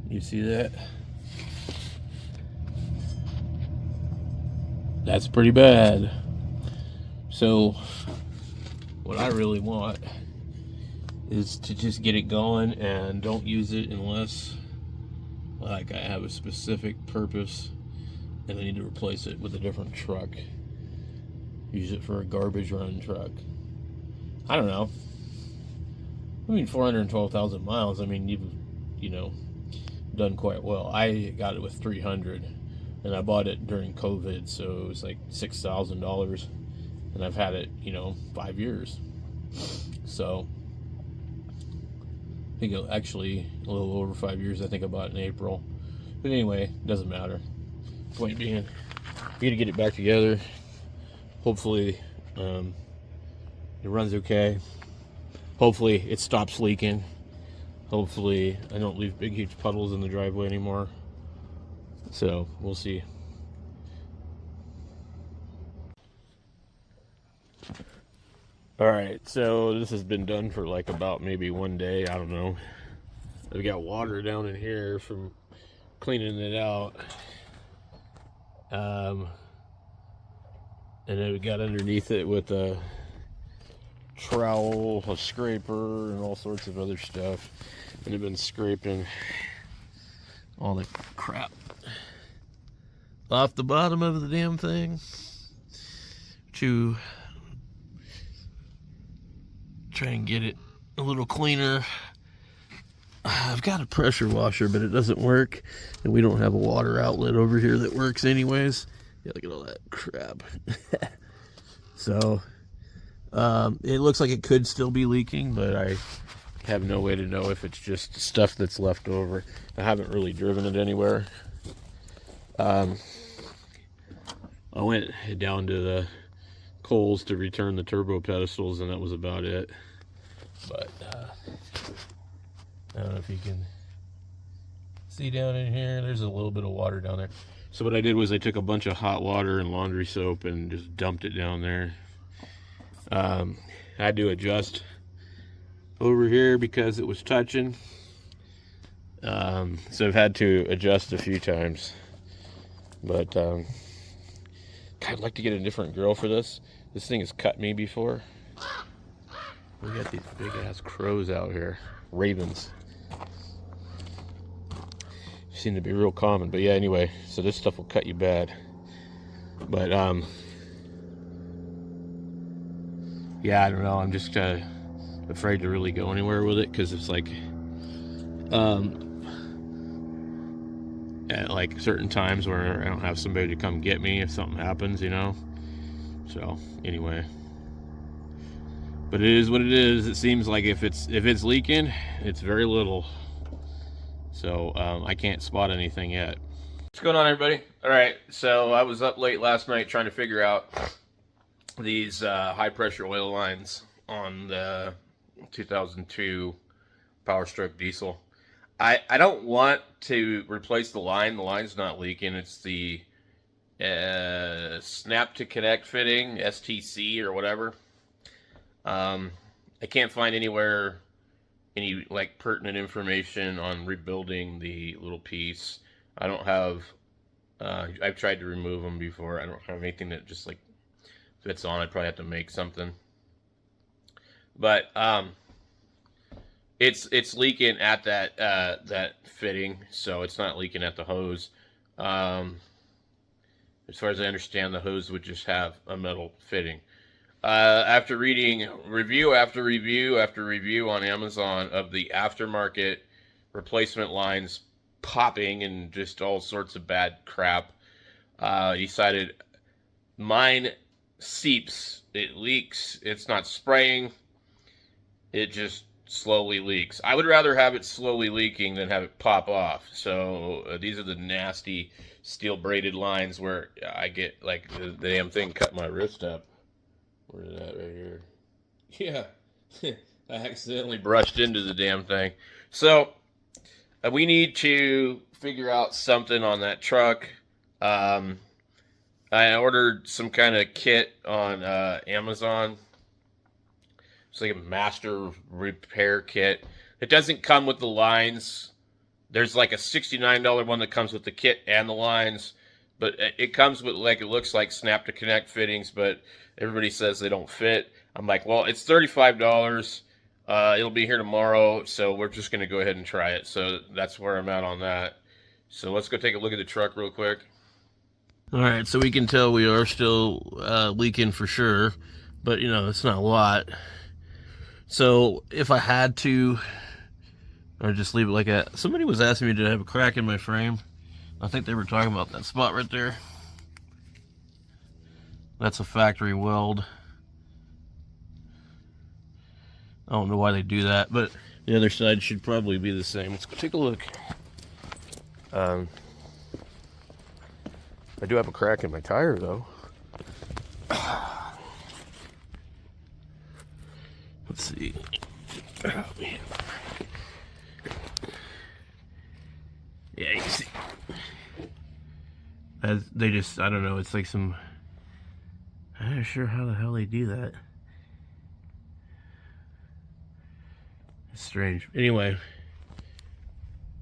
A: You see that? That's pretty bad. So what I really want is to just get it going and don't use it unless, like, I have a specific purpose and I need to replace it with a different truck. Use it for a garbage run truck. I don't know. I mean, 412,000 miles. I mean, you know, done quite well. I got it with 300, and I bought it during COVID, so it was like $6,000, and I've had it, you know, 5 years. So I think actually a little over 5 years. I think I bought it in April, but anyway, doesn't matter. Point being, we got to get it back together. Hopefully, it runs okay. Hopefully, it stops leaking. Hopefully, I don't leave big, huge puddles in the driveway anymore. So, we'll see. Alright, so this has been done for like about maybe 1 day. I don't know. I've got water down in here from cleaning it out. And then we got underneath it with a trowel, a scraper, and all sorts of other stuff. And I've been scraping all the crap off the bottom of the damn thing to try and get it a little cleaner. I've got a pressure washer, but it doesn't work, and we don't have a water outlet over here that works anyways. Yeah, look at all that crap. So it looks like it could still be leaking, but I have no way to know if it's just stuff that's left over. I haven't really driven it anywhere. I went down to the Kohl's to return the turbo pedestals, and that was about it. But I don't know if you can see down in here. There's a little bit of water down there. So what I did was I took a bunch of hot water and laundry soap and just dumped it down there. I had to adjust over here because it was touching. So I've had to adjust a few times. But God, I'd like to get a different grill for this. This thing has cut me before. We got these big ass crows out here. Ravens. Seem to be real common, but yeah, anyway, so this stuff will cut you bad. But yeah, I don't know, I'm just afraid to really go anywhere with it, because it's like at like certain times where I don't have somebody to come get me if something happens, you know. So anyway, but it is what it is. It seems like if it's leaking, it's very little. So I can't spot anything yet. What's going on, everybody? All right, so I was up late last night trying to figure out these high pressure oil lines on the 2002 POWERSTROKE diesel. I don't want to replace the line. The line's not leaking. It's the snap to connect fitting, STC or whatever. I can't find anywhere any like pertinent information on rebuilding the little piece. I don't have I've tried to remove them before. I don't have anything that just like fits on. I'd probably have to make something. But It's leaking at that fitting, so it's not leaking at the hose. Um, as far as I understand, the hose would just have a metal fitting. After reading review after review after review on Amazon of the aftermarket replacement lines popping and just all sorts of bad crap, decided mine seeps. It leaks. It's not spraying. It just slowly leaks. I would rather have it slowly leaking than have it pop off. So these are the nasty steel braided lines where I get like the damn thing cut my wrist up. Where's that right here? Yeah. I accidentally brushed into the damn thing. So we need to figure out something on that truck. I ordered some kind of kit on Amazon. It's like a master repair kit. It doesn't come with the lines. There's like a $69 one that comes with the kit and the lines, but it comes with, like, it looks like snap to connect fittings, but everybody says they don't fit. I'm like, well, it's $35. It'll be here tomorrow, so we're just going to go ahead and try it. So that's where I'm at on that. So let's go take a look at the truck real quick. All right, so we can tell we are still leaking for sure, but you know, it's not a lot. So if I had to, or just leave it like that. Somebody was asking me, did I have a crack in my frame? I think they were talking about that spot right there. That's a factory weld. I don't know why they do that, but the other side should probably be the same. Let's go take a look. I do have a crack in my tire, though. Let's see. Oh, man. Yeah, you can see. They just, I don't know, it's like some... I'm not sure how the hell they do that. It's strange. Anyway,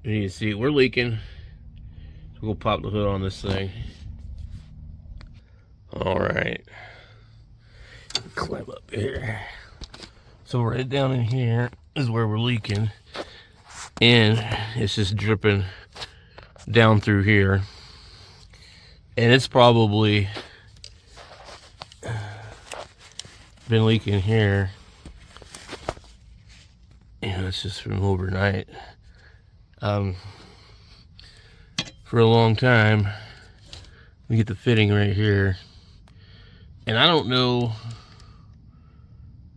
A: you can see we're leaking. So we'll pop the hood on this thing. All right. Climb up here. So right down in here is where we're leaking. And it's just dripping down through here. And it's probably been leaking here. You know, it's just from overnight. For a long time. We get the fitting right here. And I don't know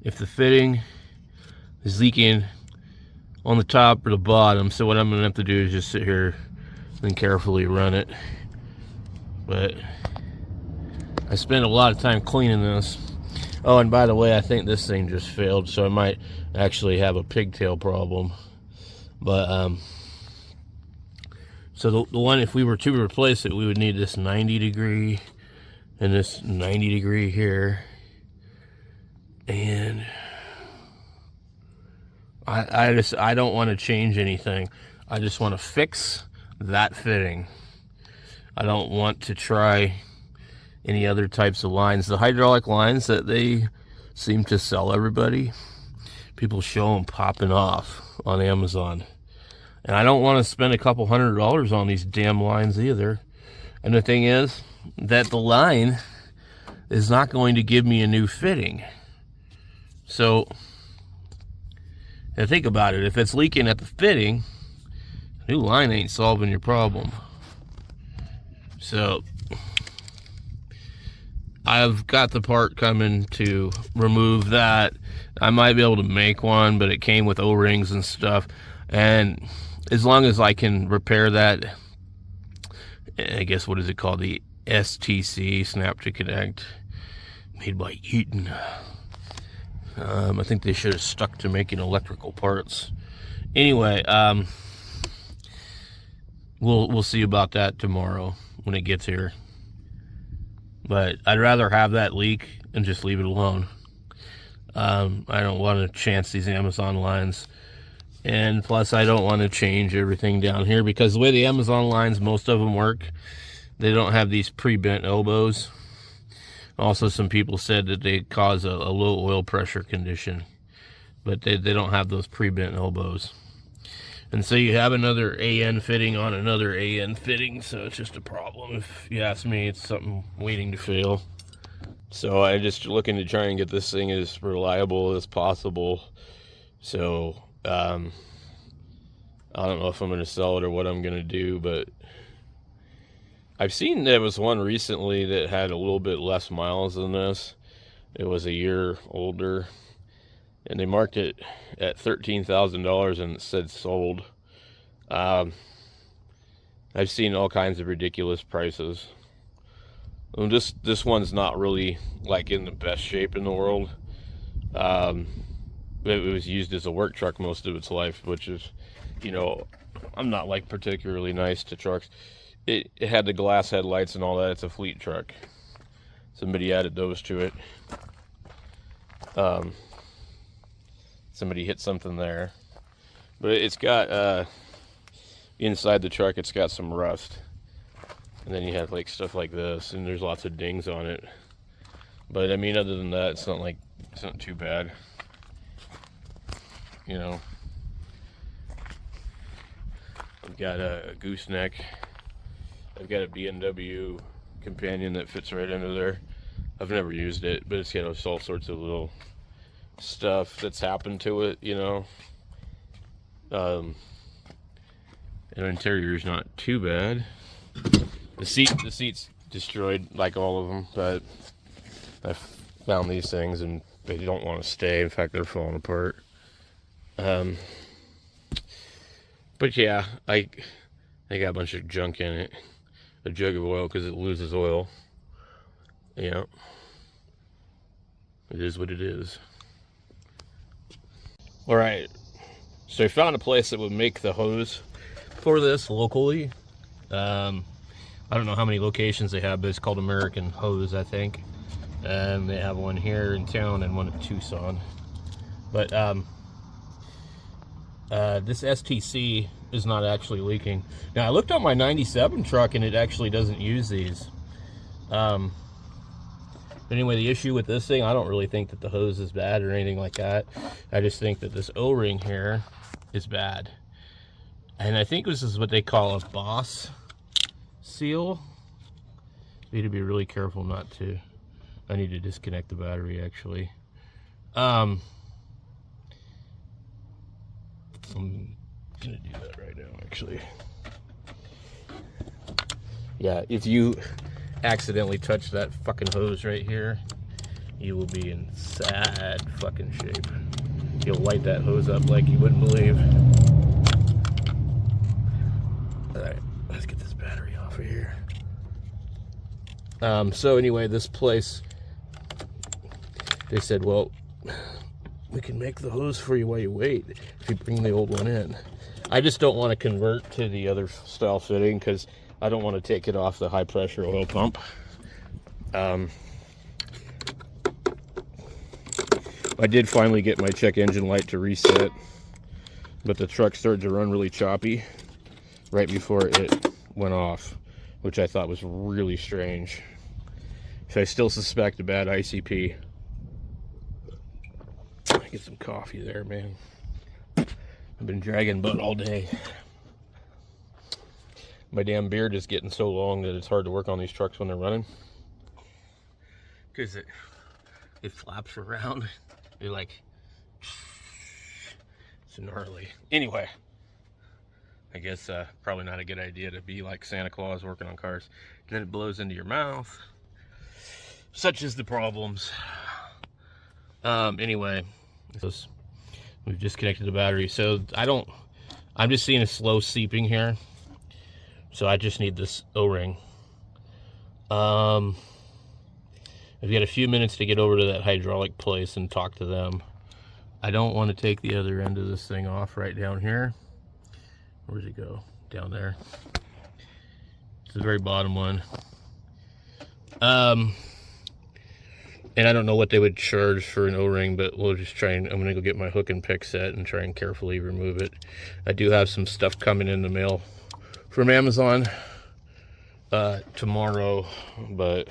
A: if the fitting is leaking on the top or the bottom. So what I'm gonna have to do is just sit here and carefully run it. But I spent a lot of time cleaning this. Oh, and by the way, I think this thing just failed, so I might actually have a pigtail problem. But so the one, if we were to replace it, we would need this 90 degree and this 90 degree here. And I don't want to change anything. I just want to fix that fitting. I don't want to try any other types of lines. The hydraulic lines that they seem to sell everybody, people show them popping off on Amazon. And I don't want to spend a couple $100 on these damn lines either. And the thing is that the line is not going to give me a new fitting. So, and think about it. If it's leaking at the fitting, new line ain't solving your problem. So, I've got the part coming to remove that. I might be able to make one, but it came with O-rings and stuff. And as long as I can repair that, I guess, what is it called? The STC, Snap to Connect, made by Eaton. I think they should have stuck to making electrical parts. Anyway, we'll see about that tomorrow when it gets here. But I'd rather have that leak and just leave it alone. I don't want to chance these Amazon lines. And plus, I don't want to change everything down here, because the way the Amazon lines, most of them work, they don't have these pre-bent elbows. Also, some people said that they cause a low oil pressure condition. but they don't have those pre-bent elbows. And so you have another AN fitting on another AN fitting, so it's just a problem. If you ask me, it's something waiting to fail. So I'm just looking to try and get this thing as reliable as possible. So I don't know if I'm going to sell it or what I'm going to do, but I've seen there was one recently that had a little bit less miles than this. It was a year older, and they marked it at $13,000 and it said sold. I've seen all kinds of ridiculous prices. And this one's not really like in the best shape in the world. It was used as a work truck most of its life, which is, you know, I'm not like particularly nice to trucks. It had the glass headlights and all that. It's a fleet truck. Somebody added those to it. Somebody hit something there. But it's got, inside the truck, it's got some rust. And then you have like stuff like this, and there's lots of dings on it. But I mean, other than that, it's not too bad. You know. I've got a gooseneck. I've got a B&W companion that fits right under there. I've never used it, but it's got all sorts of little stuff that's happened to it, you know. And the interior's not too bad. The seat's destroyed, like all of them, but I found these things and they don't want to stay. In fact, they're falling apart. But yeah, I got a bunch of junk in it. A jug of oil because it loses oil. Yeah. It is what it is. Alright. So I found a place that would make the hose for this locally. I don't know how many locations they have, but it's called American Hose, I think. And they have one here in town and one in Tucson. But this STC is not actually leaking. Now I looked on my 97 truck and it actually doesn't use these. Anyway, the issue with this thing, I don't really think that the hose is bad or anything like that. I just think that this O-ring here is bad. And I think this is what they call a boss seal. You need to be really careful not to. I need to disconnect the battery actually. I'm gonna do that right now actually. Yeah, if you accidentally touch that fucking hose right here, you will be in sad fucking shape. You'll light that hose up like you wouldn't believe. Alright, let's get this battery off of here. So anyway, this place, they said, well, we can make the hose for you while you wait if you bring the old one in. I just don't want to convert to the other style fitting because I don't want to take it off the high pressure oil pump. I did finally get my check engine light to reset, but the truck started to run really choppy right before it went off, which I thought was really strange. So I still suspect a bad ICP. Get some coffee there, man. I've been dragging butt all day. My damn beard is getting so long that it's hard to work on these trucks when they're running. Because it flaps around. You're like, it's gnarly. Anyway, I guess probably not a good idea to be like Santa Claus working on cars. And then it blows into your mouth. Such is the problems. Anyway, we've disconnected the battery. So I'm just seeing a slow seeping here. So I just need this O-ring. I've got a few minutes to get over to that hydraulic place and talk to them. I don't want to take the other end of this thing off right down here. Where's it go? Down there. It's the very bottom one. And I don't know what they would charge for an O-ring, but we'll just try and, I'm gonna go get my hook and pick set and try and carefully remove it. I do have some stuff coming in the mail from Amazon tomorrow, but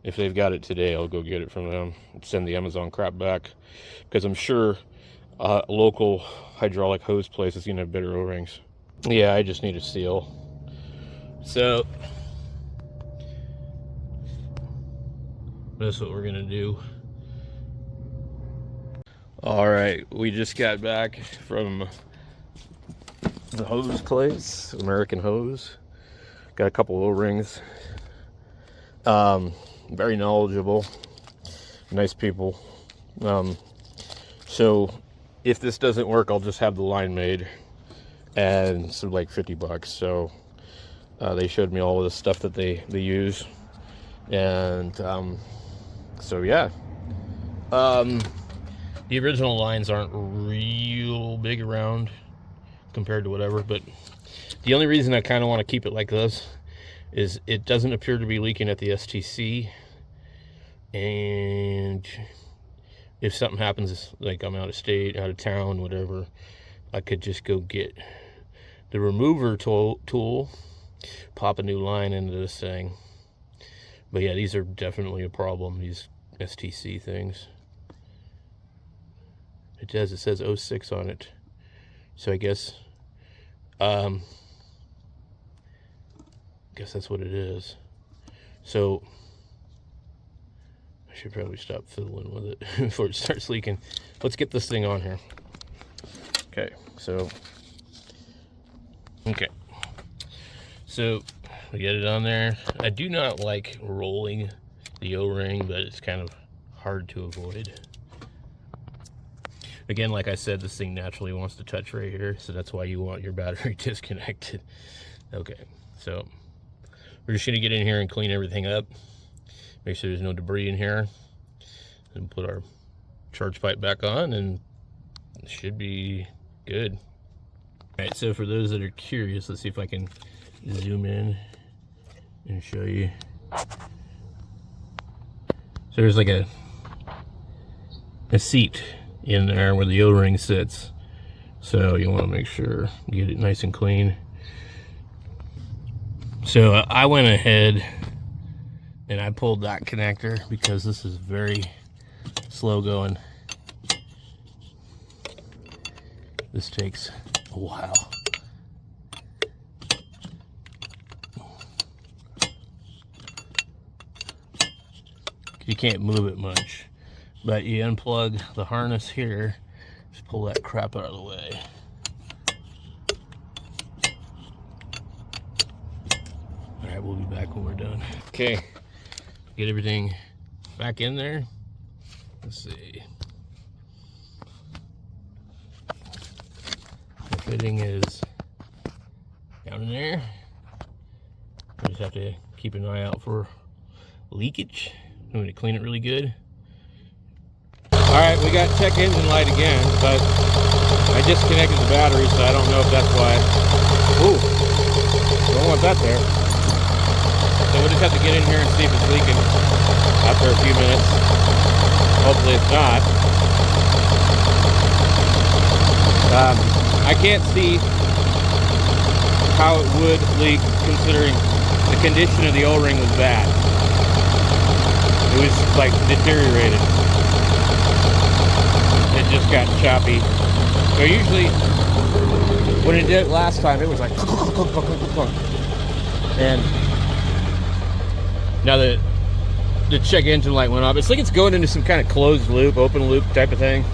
A: if they've got it today, I'll go get it from them and send the Amazon crap back, because I'm sure local hydraulic hose place is gonna have better O-rings. Yeah, I just need a seal. So that's what we're gonna do. All right, we just got back from the hose place, American Hose. Got a couple O-rings. Very knowledgeable, nice people. So if this doesn't work, I'll just have the line made, and it's like $50. So they showed me all of the stuff that they use, and so yeah. The original lines aren't real big around compared to whatever, but the only reason I kind of want to keep it like this is it doesn't appear to be leaking at the STC, and if something happens, like I'm out of state, out of town, whatever, I could just go get the remover tool, pop a new line into this thing. But yeah, these are definitely a problem, these STC things. It says 06 on it, so I guess that's what it is. So I should probably stop fiddling with it before it starts leaking. Let's get this thing on here. Okay, so we get it on there. I do not like rolling the O-ring, but it's kind of hard to avoid. Again, like I said, this thing naturally wants to touch right here, so that's why you want your battery disconnected. Okay, so we're just gonna get in here and clean everything up, make sure there's no debris in here, and put our charge pipe back on, and it should be good. All right, so for those that are curious, let's see if I can zoom in and show you. So there's like a seat in there where the O-ring sits, so you want to make sure you get it nice and clean. So I went ahead and I pulled that connector because this is very slow going. This takes a while. You can't move it much, but you unplug the harness here, just pull that crap out of the way. All right, we'll be back when we're done. Okay, get everything back in there. Let's see. The fitting is down in there. We just have to keep an eye out for leakage. I'm going to clean it really good. Alright, we got check engine light again, but I disconnected the battery, so I don't know if that's why. Ooh, don't want that there. So we'll just have to get in here and see if it's leaking after a few minutes. Hopefully it's not. I can't see how it would leak considering the condition of the O-ring was bad. It was like deteriorated. It just got choppy. So usually when it did it last time, it was like and now the check engine light went off. It's like it's going into some kind of closed loop, open loop type of thing.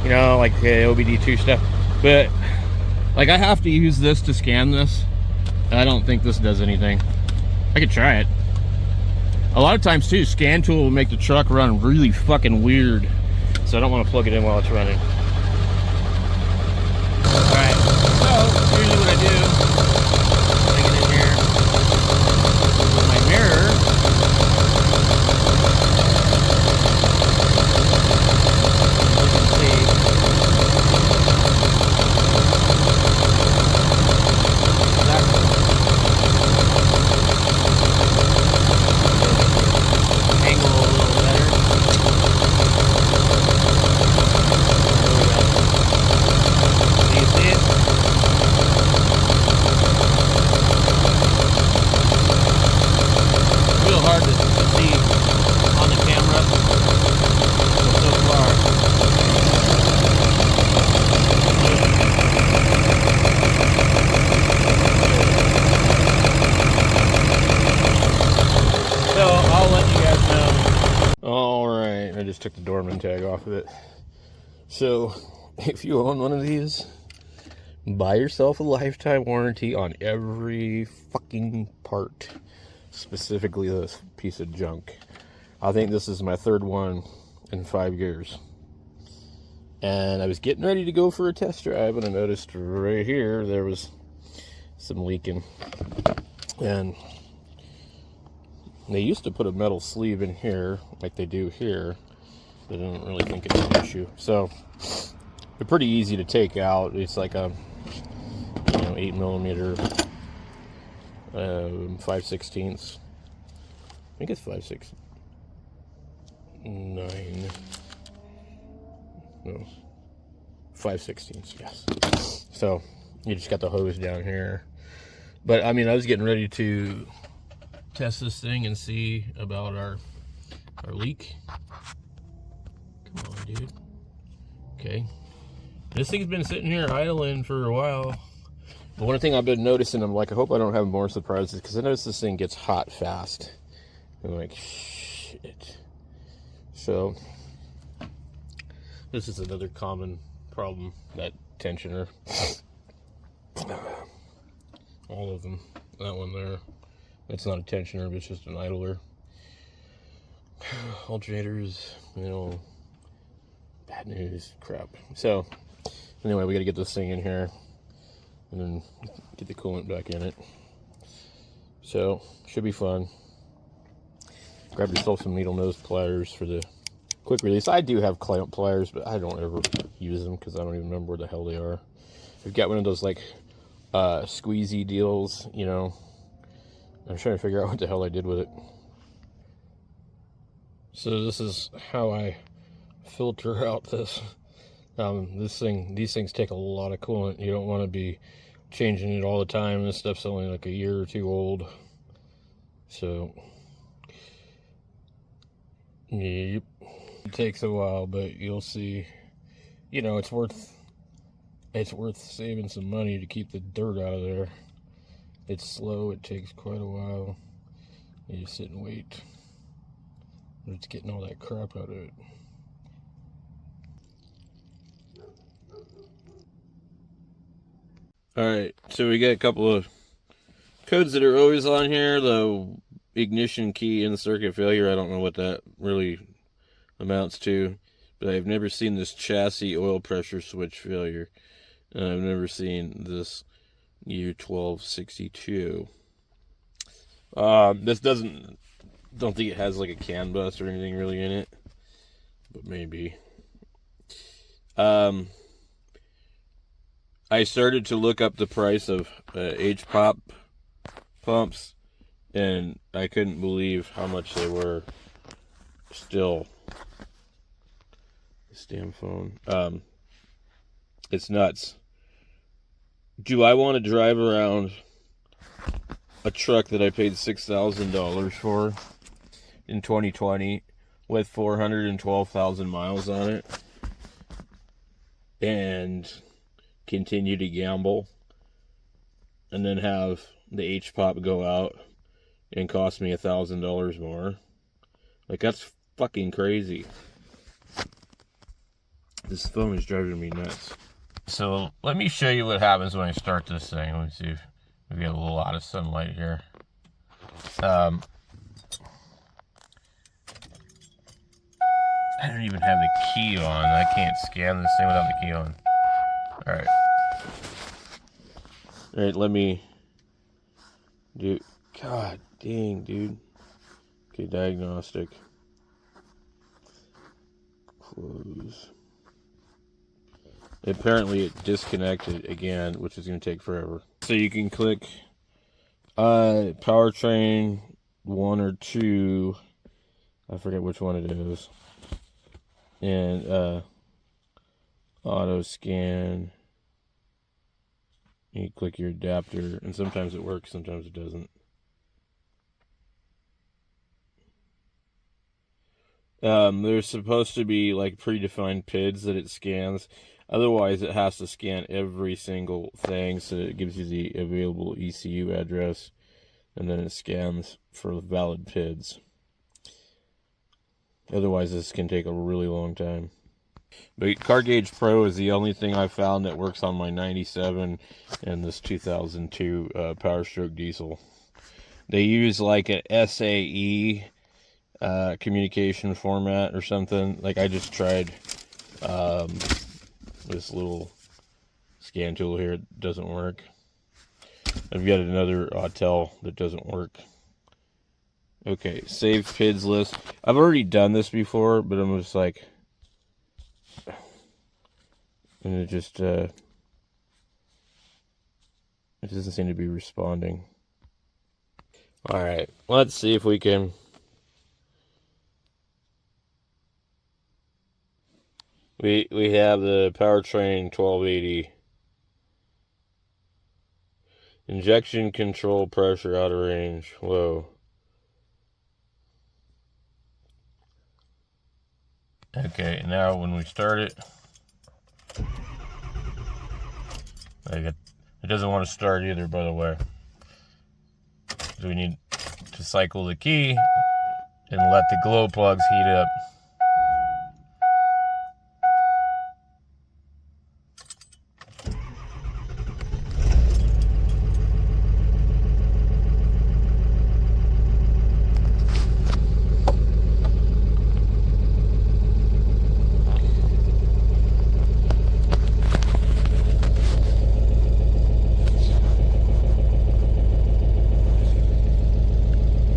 A: You know, like OBD2 stuff. But like I have to use this to scan this. And I don't think this does anything. I could try it. A lot of times too, scan tool will make the truck run really fucking weird. So I don't want to plug it in while it's running. Alright, so usually what I do, I get in here with my mirror. You can see. Angle a little better. Do you see it? I just took the Dorman tag off of it. So, if you own one of these, buy yourself a lifetime warranty on every fucking part. Specifically this piece of junk. I think this is my third one in 5 years. And I was getting ready to go for a test drive, and I noticed right here there was some leaking. And they used to put a metal sleeve in here, like they do here, but I don't really think it's an issue. So they're pretty easy to take out. It's like a 8mm 5/16. I think it's 5/16. 9. No. 5/16. Yes. So you just got the hose down here. But I mean, I was getting ready to test this thing and see about our leak. Come on, dude. Okay. This thing's been sitting here idling for a while. But one thing I've been noticing, I'm like, I hope I don't have more surprises, because I notice this thing gets hot fast. I'm like, shit. So, this is another common problem, that tensioner. All of them. That one there. That's not a tensioner, but it's just an idler. Alternators, bad news, crap. So, anyway, we gotta get this thing in here and then get the coolant back in it. So, should be fun. Grab yourself some needle nose pliers for the quick release. I do have clamp pliers, but I don't ever use them because I don't even remember where the hell they are. I've got one of those like squeezy deals, I'm trying to figure out what the hell I did with it. So this is how I filter out this. These things take a lot of coolant. You don't want to be changing it all the time. This stuff's only like a year or two old. So, yep. It takes a while, but you'll see. It's worth saving some money to keep the dirt out of there. It's slow. It takes quite a while. You just sit and wait. It's getting all that crap out of it. Alright, so we got a couple of codes that are always on here. The ignition key and circuit failure, I don't know what that really amounts to, but I've never seen this chassis oil pressure switch failure, and I've never seen this U1262. This don't think it has like a CAN bus or anything really in it, but maybe. I started to look up the price of H-pop pumps, and I couldn't believe how much they were still. This damn phone. It's nuts. Do I want to drive around a truck that I paid $6,000 for in 2020 with 412,000 miles on it and continue to gamble and then have the H-pop go out and cost me $1,000 more? Like, that's fucking crazy. This phone is driving me nuts. So let me show you what happens when I start this thing. Let me see if we get a little out of sunlight here. I don't even have the key on. I can't scan this thing without the key on. Alright. Alright, let me do... God dang, dude. Okay, diagnostic. Close. Apparently it disconnected again, which is going to take forever. So you can click powertrain 1 or 2. I forget which one it is. And auto scan. You click your adapter, and sometimes it works, sometimes it doesn't. There's supposed to be like predefined PIDs that it scans. Otherwise, it has to scan every single thing, so it gives you the available ECU address, and then it scans for valid PIDs. Otherwise, this can take a really long time. But Car Gauge Pro is the only thing I found that works on my 97 and this 2002 PowerStroke diesel. They use like an SAE communication format or something. Like I just tried this little scan tool here. It doesn't work. I've got another Autel that doesn't work. Okay, save PIDs list. I've already done this before, but I'm just like, and it just it doesn't seem to be responding. All right, let's see if we can. We have the powertrain 1280. Injection control pressure out of range. Whoa. Okay, now when we start it, it doesn't want to start either, by the way. So we need to cycle the key and let the glow plugs heat up.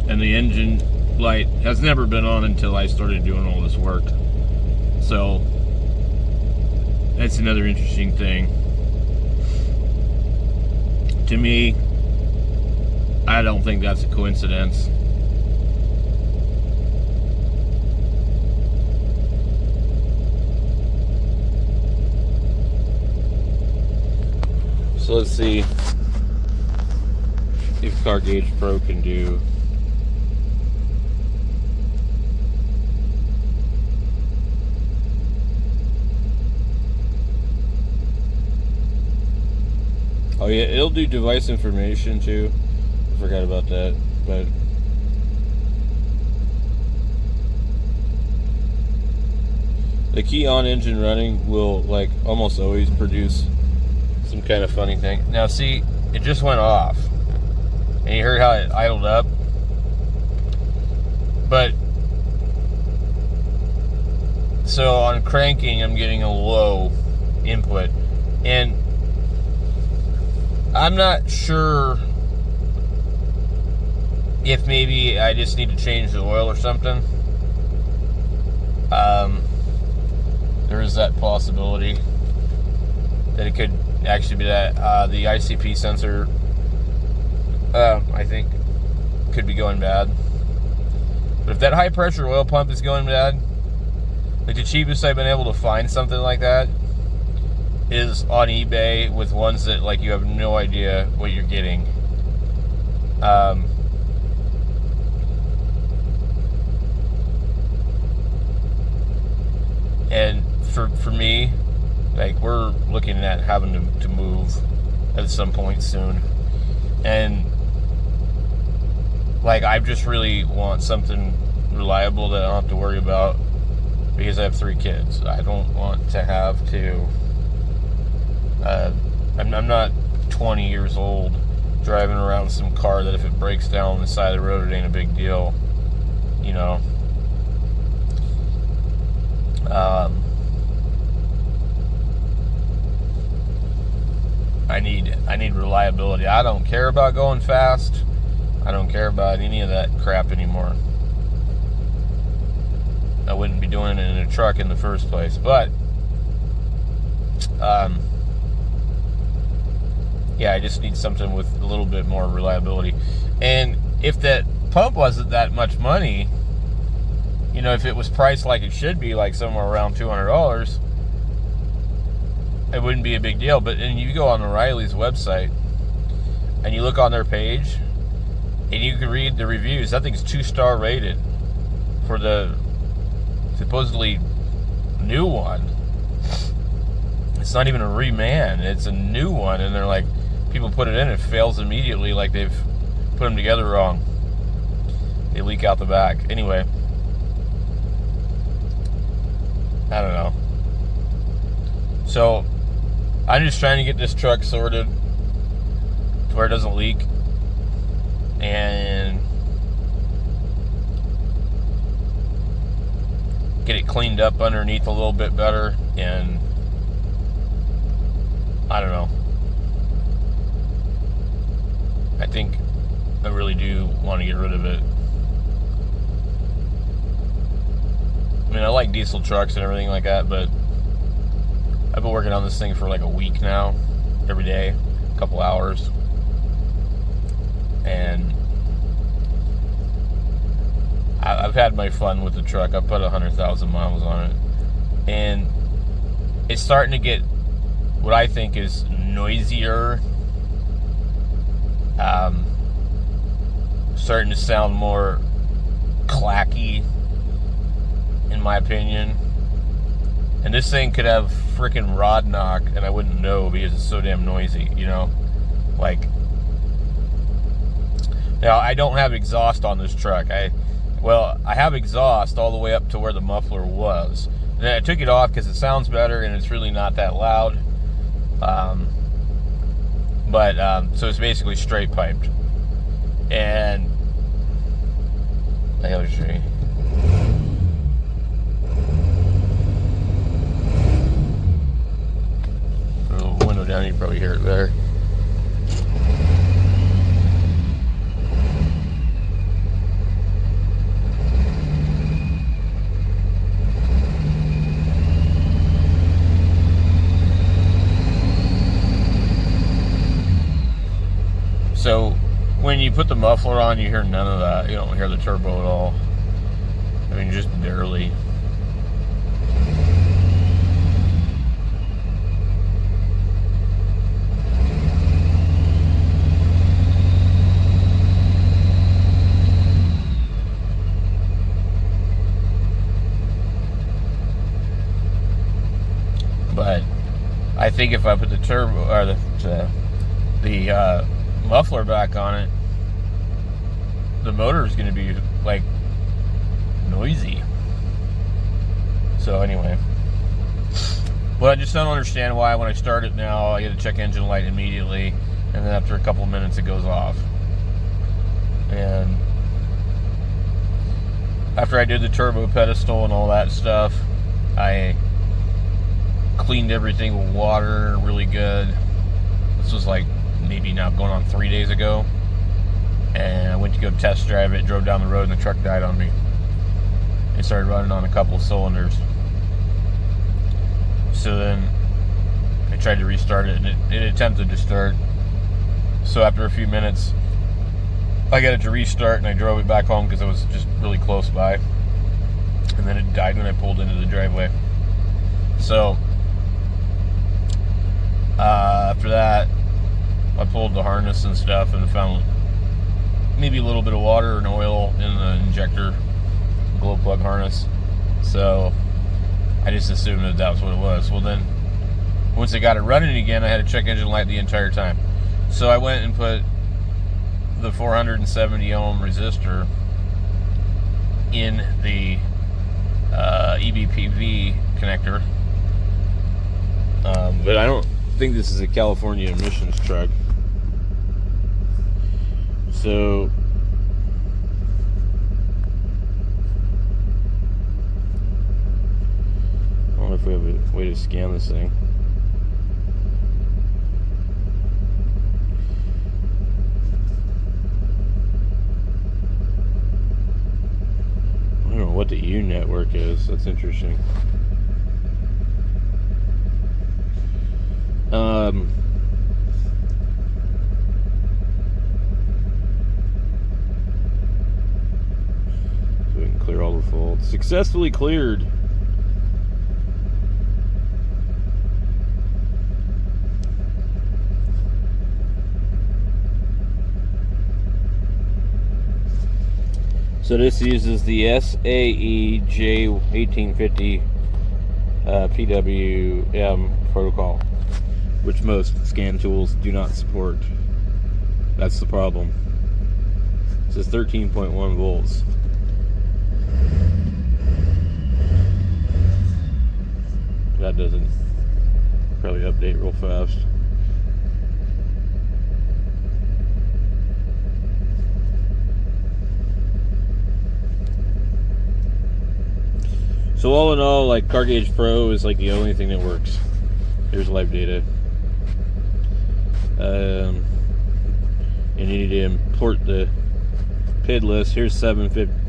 A: And the engine light has never been on until I started doing all this work. So that's another interesting thing. To me, I don't think that's a coincidence. So let's see if Car Gauge Pro can do. Oh yeah, it'll do device information too. I forgot about that, but the key on engine running will like almost always produce some kind of funny thing. Now see, it just went off. And you heard how it idled up? But so on cranking I'm getting a low input, and I'm not sure if maybe I just need to change the oil or something. There is that possibility that it could actually be that the ICP sensor, I think, could be going bad. But if that high pressure oil pump is going bad, like the cheapest I've been able to find something like that is on eBay with ones that like you have no idea what you're getting. And for me, like we're looking at having to move at some point soon, and like I just really want something reliable that I don't have to worry about, because I have 3 kids. I don't want to have to I'm not 20 years old driving around some car that if it breaks down on the side of the road, it ain't a big deal, you know. I need reliability. I don't care about going fast. I don't care about any of that crap anymore. I wouldn't be doing it in a truck in the first place, but yeah, I just need something with a little bit more reliability. And if that pump wasn't that much money, you know, if it was priced like it should be, like somewhere around $200, it wouldn't be a big deal. But then you go on O'Reilly's website and you look on their page and you can read the reviews. That thing's 2-star rated for the supposedly new one. It's not even a reman, it's a new one, and they're like, people put it in, it fails immediately, like they've put them together wrong. They leak out the back. Anyway, So I'm just trying to get this truck sorted to where it doesn't leak, and get it cleaned up underneath a little bit better. And I don't know, I think I really do want to get rid of it. I mean, I like diesel trucks and everything like that, but I've been working on this thing for like a week now, every day, a couple hours, and I've had my fun with the truck. I've put 100,000 miles on it, and it's starting to get what I think is noisier, starting to sound more clacky, in my opinion. And this thing could have freaking rod knock, and I wouldn't know because it's so damn noisy, you know? Like, now I don't have exhaust on this truck. I have exhaust all the way up to where the muffler was. And then I took it off because it sounds better and it's really not that loud. So it's basically straight piped. And I'll show you. Window down, you can probably hear it better. So when you put the muffler on, you hear none of that. You don't hear the turbo at all. I mean, just barely. But I think if I put the turbo or the muffler back on it, the motor is going to be like noisy. So anyway, but I just don't understand why when I start it now I get a check engine light immediately, and then after a couple of minutes it goes off. And after I did the turbo pedestal and all that stuff, I cleaned everything with water really good. This was like maybe now going on 3 days ago, and I went to go test drive it, drove down the road, and the truck died on me. It started running on a couple of cylinders. So then I tried to restart it, and it attempted to start. So after a few minutes I got it to restart, and I drove it back home because it was just really close by, and then it died when I pulled into the driveway. So after that, I pulled the harness and stuff and found maybe a little bit of water and oil in the injector glow plug harness. So I just assumed that that was what it was. Well, then once I got it running again, I had a check engine light the entire time. So I went and put the 470 ohm resistor in the EBPV connector. But I don't think this is a California emissions truck. So I don't know if we have a way to scan this thing. I don't know what the U network is. That's interesting. So we can clear all the faults. Successfully cleared. So this uses the SAE J1850 PWM protocol, which most scan tools do not support. That's the problem. It says 13.1 volts. That doesn't update real fast. So all in all, like, Car Gauge Pro is like the only thing that works. Here's live data. And you need to import the PID list. Here's 750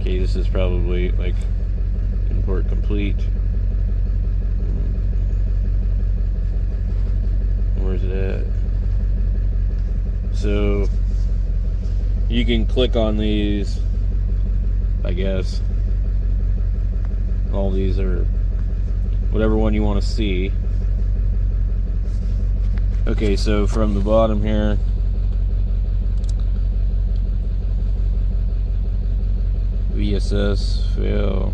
A: Okay, this is probably like import complete. Where's it at? So you can click on these, I guess. All these are whatever one you want to see. Okay, so from the bottom here, VSS fail.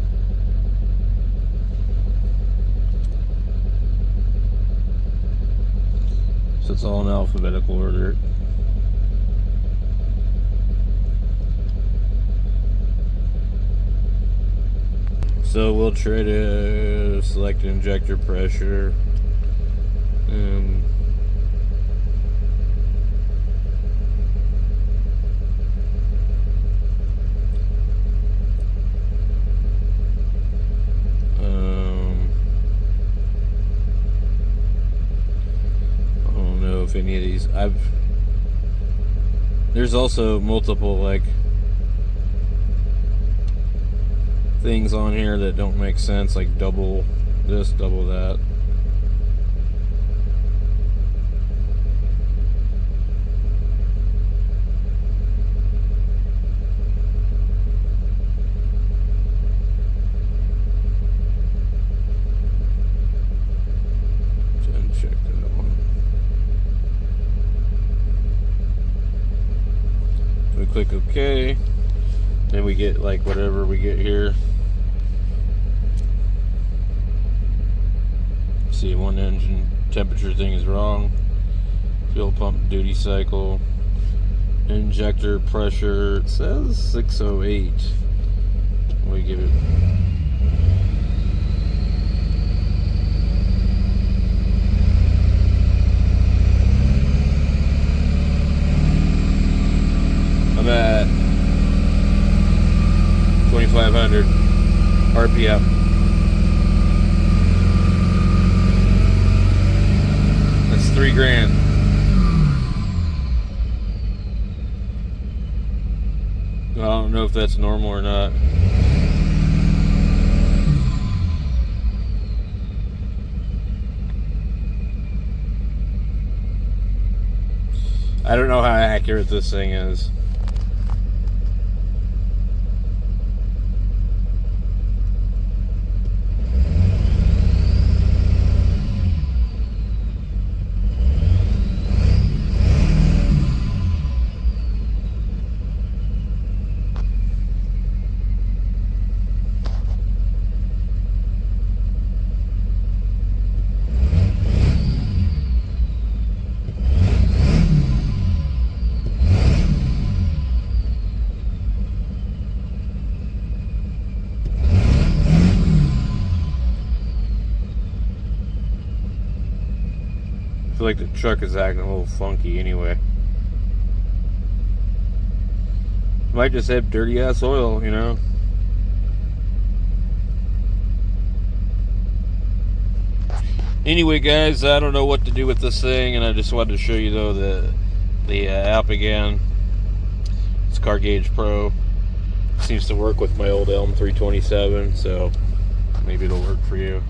A: So it's all in alphabetical order. So we'll try to select injector pressure. I don't know if any of these there's also multiple like things on here that don't make sense, like double this, double that. Check that one. So we click OK. Then we get like whatever we get here. See, one engine temperature thing is wrong. Fuel pump duty cycle. Injector pressure, it says 608. We give it. I'm at 2,500 RPM. That's $3,000. I don't know if that's normal or not. I don't know how accurate this thing is. I feel like the truck is acting a little funky anyway. Might just have dirty ass oil, you know. Anyway, guys, I don't know what to do with this thing, and I just wanted to show you though the app again. It's Car Gauge Pro. Seems to work with my old Elm 327, so maybe it'll work for you.